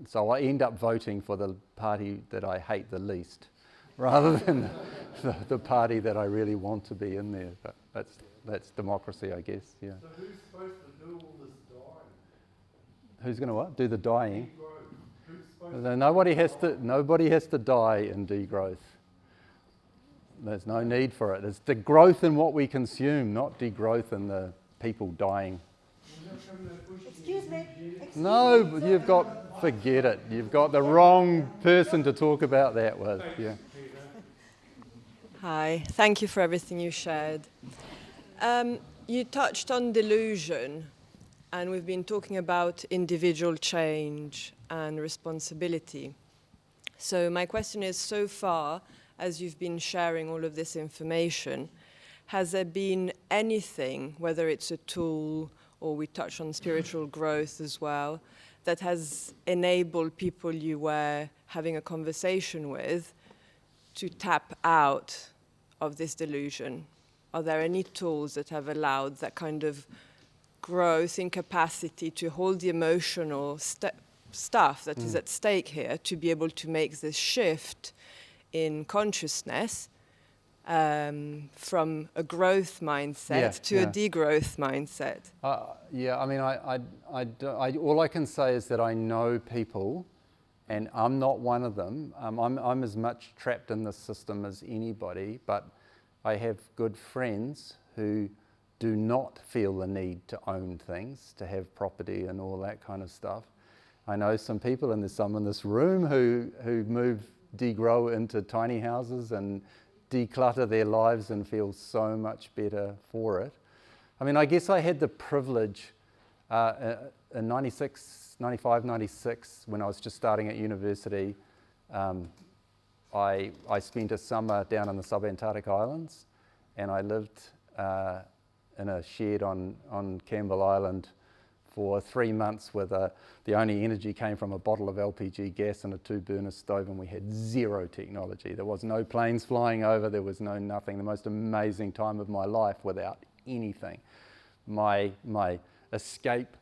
B: So I end up voting for the party that I hate the least, rather than the party that I really want to be in there. But that's democracy, I guess, yeah.
J: So who's supposed to do all this dying?
B: Who's going to what? Do the dying?
J: Degrowth. Who's supposed
B: Nobody has to die in degrowth. There's no need for it. It's the growth in what we consume, not degrowth in the people dying.
P: Excuse me.
B: No, but forget it. You've got the wrong person to talk about that with. Yeah.
P: Hi, thank you for everything you shared. You touched on delusion, and we've been talking about individual change and responsibility. So my question is, so far, as you've been sharing all of this information, has there been anything, whether it's a tool or we touch on spiritual growth as well, that has enabled people you were having a conversation with to tap out of this delusion? Are there any tools that have allowed that kind of growth in capacity to hold the emotional stuff that is at stake here, to be able to make this shift in consciousness from a growth mindset to a degrowth mindset?
B: All I can say is that I know people, and I'm not one of them. I'm as much trapped in this system as anybody, but I have good friends who do not feel the need to own things, to have property and all that kind of stuff. I know some people, and there's some in this room who degrow into tiny houses and declutter their lives and feel so much better for it. I mean, I guess I had the privilege in 95, 96, when I was just starting at university. I spent a summer down in the subantarctic islands, and I lived in a shed on Campbell Island for 3 months where the only energy came from a bottle of LPG gas and a 2-burner stove, and we had zero technology. There was no planes flying over, there was no nothing. The most amazing time of my life without anything. My escape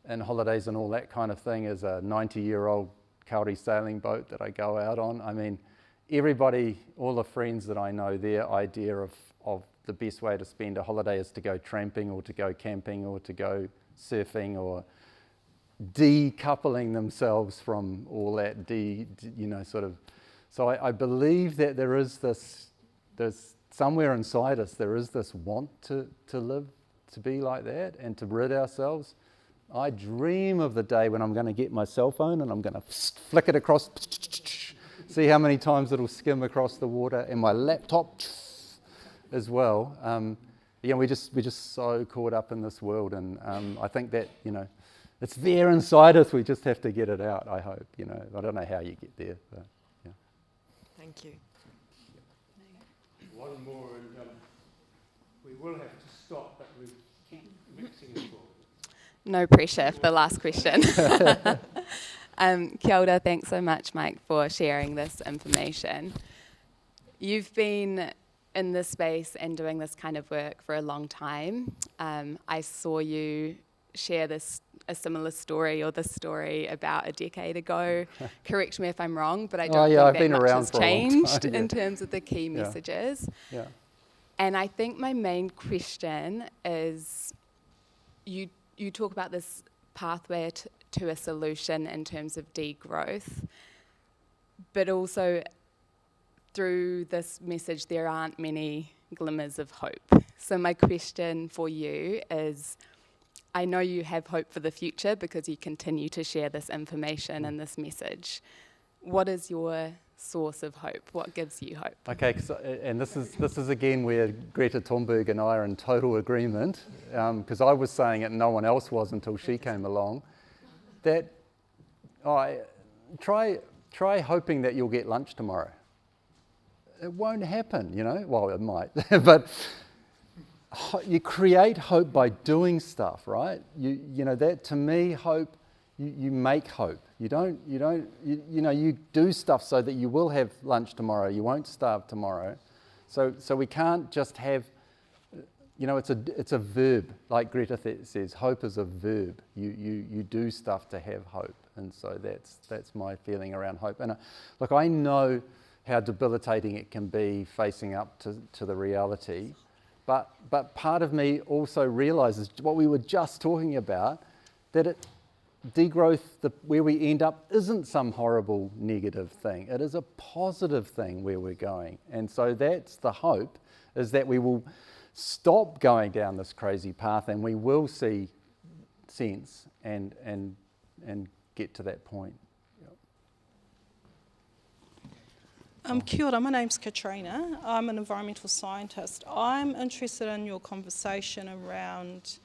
B: and holidays and all that kind of thing is a 90-year-old Kauri sailing boat that I go out on. I mean, everybody, all the friends that I know, their idea of the best way to spend a holiday is to go tramping or to go camping or to go surfing or decoupling themselves from all that, So I believe that there's somewhere inside us, there is this want to live, to be like that and to rid ourselves. I dream of the day when I'm going to get my cell phone and I'm going to flick it across, see how many times it'll skim across the water, and my laptop as well. we're just so caught up in this world, and I think that, it's there inside us. We just have to get it out, I hope. I don't know how you get there, but yeah.
P: Thank you.
A: One more, and we will have to stop, but we keep mixing it forward.
Q: No pressure for the last question. Kia ora, thanks so much, Mike, for sharing this information. You've been in this space and doing this kind of work for a long time. I saw you share a similar story, or this story, about a decade ago. Correct me if I'm wrong, but I don't think that much has changed in terms of the key messages.
B: Yeah.
Q: And I think my main question is, you talk about this pathway to a solution in terms of degrowth, but also through this message there aren't many glimmers of hope. So my question for you is, I know you have hope for the future because you continue to share this information and this message. What is your source of hope? What gives you hope?
B: Okay, and this is again where Greta Thunberg and I are in total agreement, because I was saying it and no one else was until she came along, that try hoping that you'll get lunch tomorrow. It won't happen, well, it might, but you create hope by doing stuff, right? That, to me, hope, you make hope. You do stuff so that you will have lunch tomorrow. You won't starve tomorrow. So we can't just have, it's a verb, like Greta says. Hope is a verb. You do stuff to have hope, and so that's my feeling around hope. And look, I know how debilitating it can be facing up to the reality, but part of me also realises what we were just talking about, that degrowth, where we end up, isn't some horrible negative thing. It is a positive thing where we're going. And so that's the hope, is that we will stop going down this crazy path and we will see sense and get to that point.
F: Kia ora, my name's Katrina. I'm an environmental scientist. I'm interested in your conversation around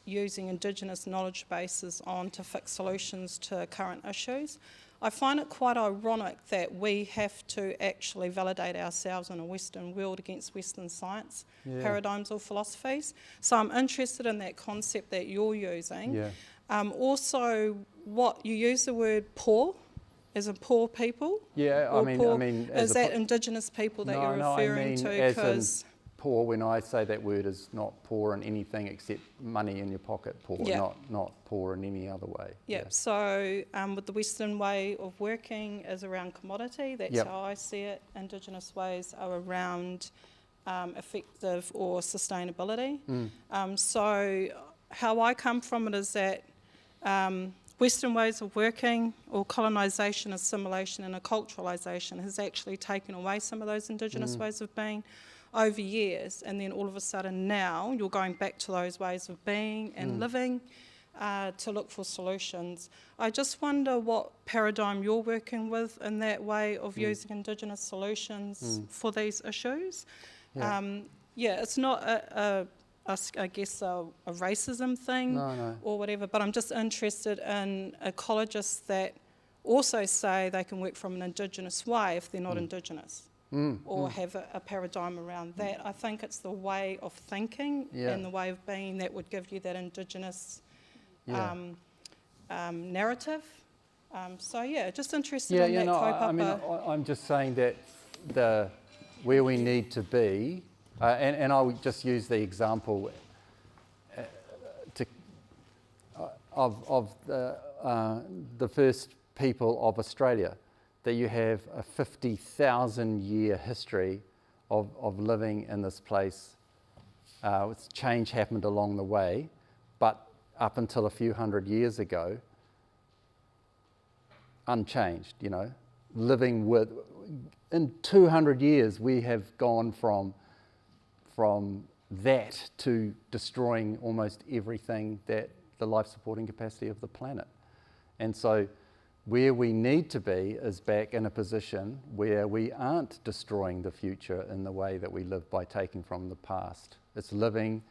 F: using Indigenous knowledge bases to fix solutions to current issues. I find it quite ironic that we have to actually validate ourselves in a Western world against Western science paradigms or philosophies. So I'm interested in that concept that you're using.
B: Yeah.
F: Also, what you use the word poor, as in poor people?
B: Yeah, I mean,
F: is that Indigenous people that you're referring to?
B: As in poor, when I say that word, is not poor in anything except money in your pocket poor, not poor in any other way.
F: Yeah. So with the Western way of working is around commodity. That's how I see it. Indigenous ways are around effective or sustainability. So how I come from it is that Western ways of working, or colonisation, assimilation and acculturalisation, has actually taken away some of those Indigenous ways of being over years, and then all of a sudden now you're going back to those ways of being and living to look for solutions. I just wonder what paradigm you're working with in that way of using Indigenous solutions for these issues. It's not I guess a racism thing or whatever, but I'm just interested in ecologists that also say they can work from an Indigenous way if they're not Indigenous, or have a paradigm around that. I think it's the way of thinking and the way of being that would give you that Indigenous narrative. Just interested in that kaupapa.
B: I'm just saying that where we need to be, and I'll just use the example of the first people of Australia, that you have a 50,000 year history of living in this place. Change happened along the way, but up until a few hundred years ago, unchanged, living with, in 200 years we have gone from that to destroying almost everything that the life supporting capacity of the planet. And so where we need to be is back in a position where we aren't destroying the future in the way that we live by taking from the past. It's living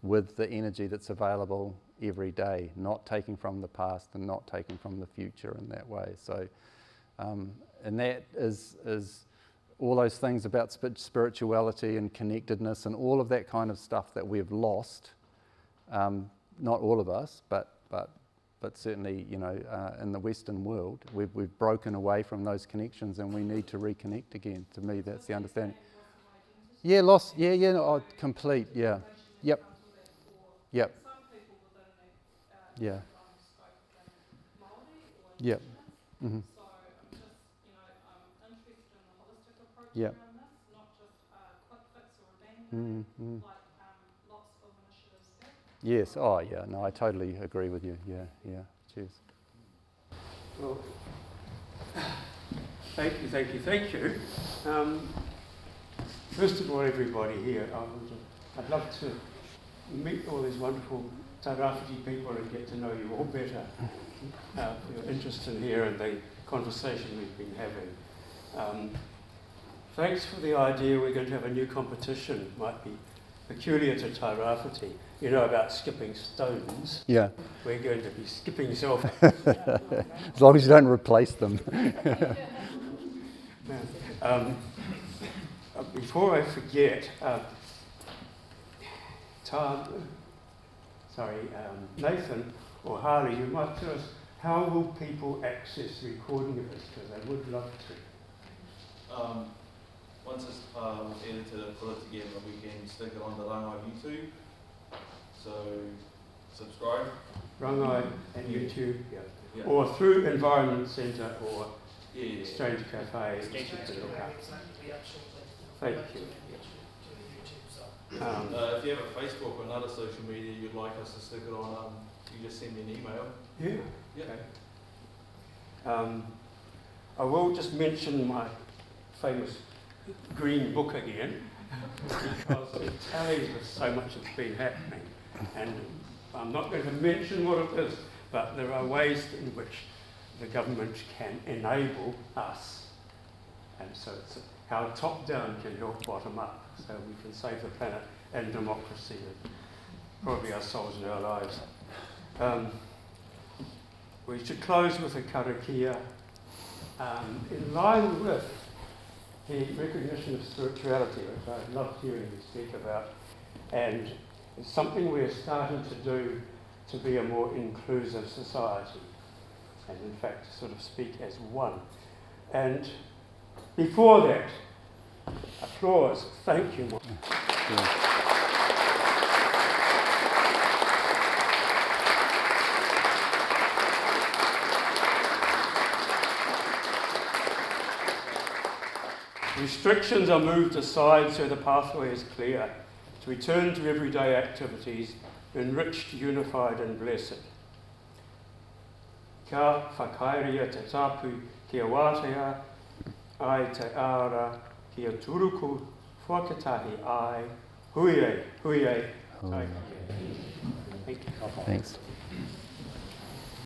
B: with the energy that's available every day, not taking from the past and not taking from the future in that way. So, and that is all those things about spirituality and connectedness and all of that kind of stuff that we've lost. Not all of us, but certainly, you know, in the Western world, we've broken away from those connections, and we need to reconnect again. To me, that's the understanding. Yeah, lost. Yeah, no, complete. Yeah. Yep. Yep. Yeah. Yep. Mm-hmm. Yep. Mm-hmm. Yes. Oh, yeah. No, I totally agree with you. Yeah. Cheers.
A: Well, thank you. First of all, everybody here, I'd love to meet all these wonderful Tairāwhiti people and get to know you all better. For your interest in here and the conversation we've been having. Thanks for the idea we're going to have a new competition. Might be peculiar to Tairāwhiti. You know about skipping stones.
B: Yeah.
A: We're going to be skipping self.
B: As long as you don't replace them.
A: Before I forget, Nathan or Harley, you might tell us how will people access recording of this, because I would love to.
E: Once it's edited, put it together, we can stick it on the Rangai YouTube. So subscribe. Rangai
A: and YouTube, yeah. Or through Environment Centre or Exchange Cafe. Thank you.
E: If you have a Facebook or another social media you'd like us to stick it on, you just send me an email.
A: Yeah. Okay. I will just mention my famous green book again, because it tallies with so much that's been happening. And I'm not going to mention what it is, but there are ways in which the government can enable us. And so it's how top-down can help bottom-up, so we can save the planet and democracy and probably ourselves and our lives. We should close with a karakia in line with the recognition of spirituality, which I loved hearing you speak about, and it's something we're starting to do to be a more inclusive society, and in fact to sort of speak as one. And before that, applause. Thank you, Mark. Restrictions are moved aside so the pathway is clear to return to everyday activities, enriched, unified and blessed. Ka whakairia te tapu kia wātea, ai te ara kia turuku whakatahi ai, hui ei.
B: Thanks.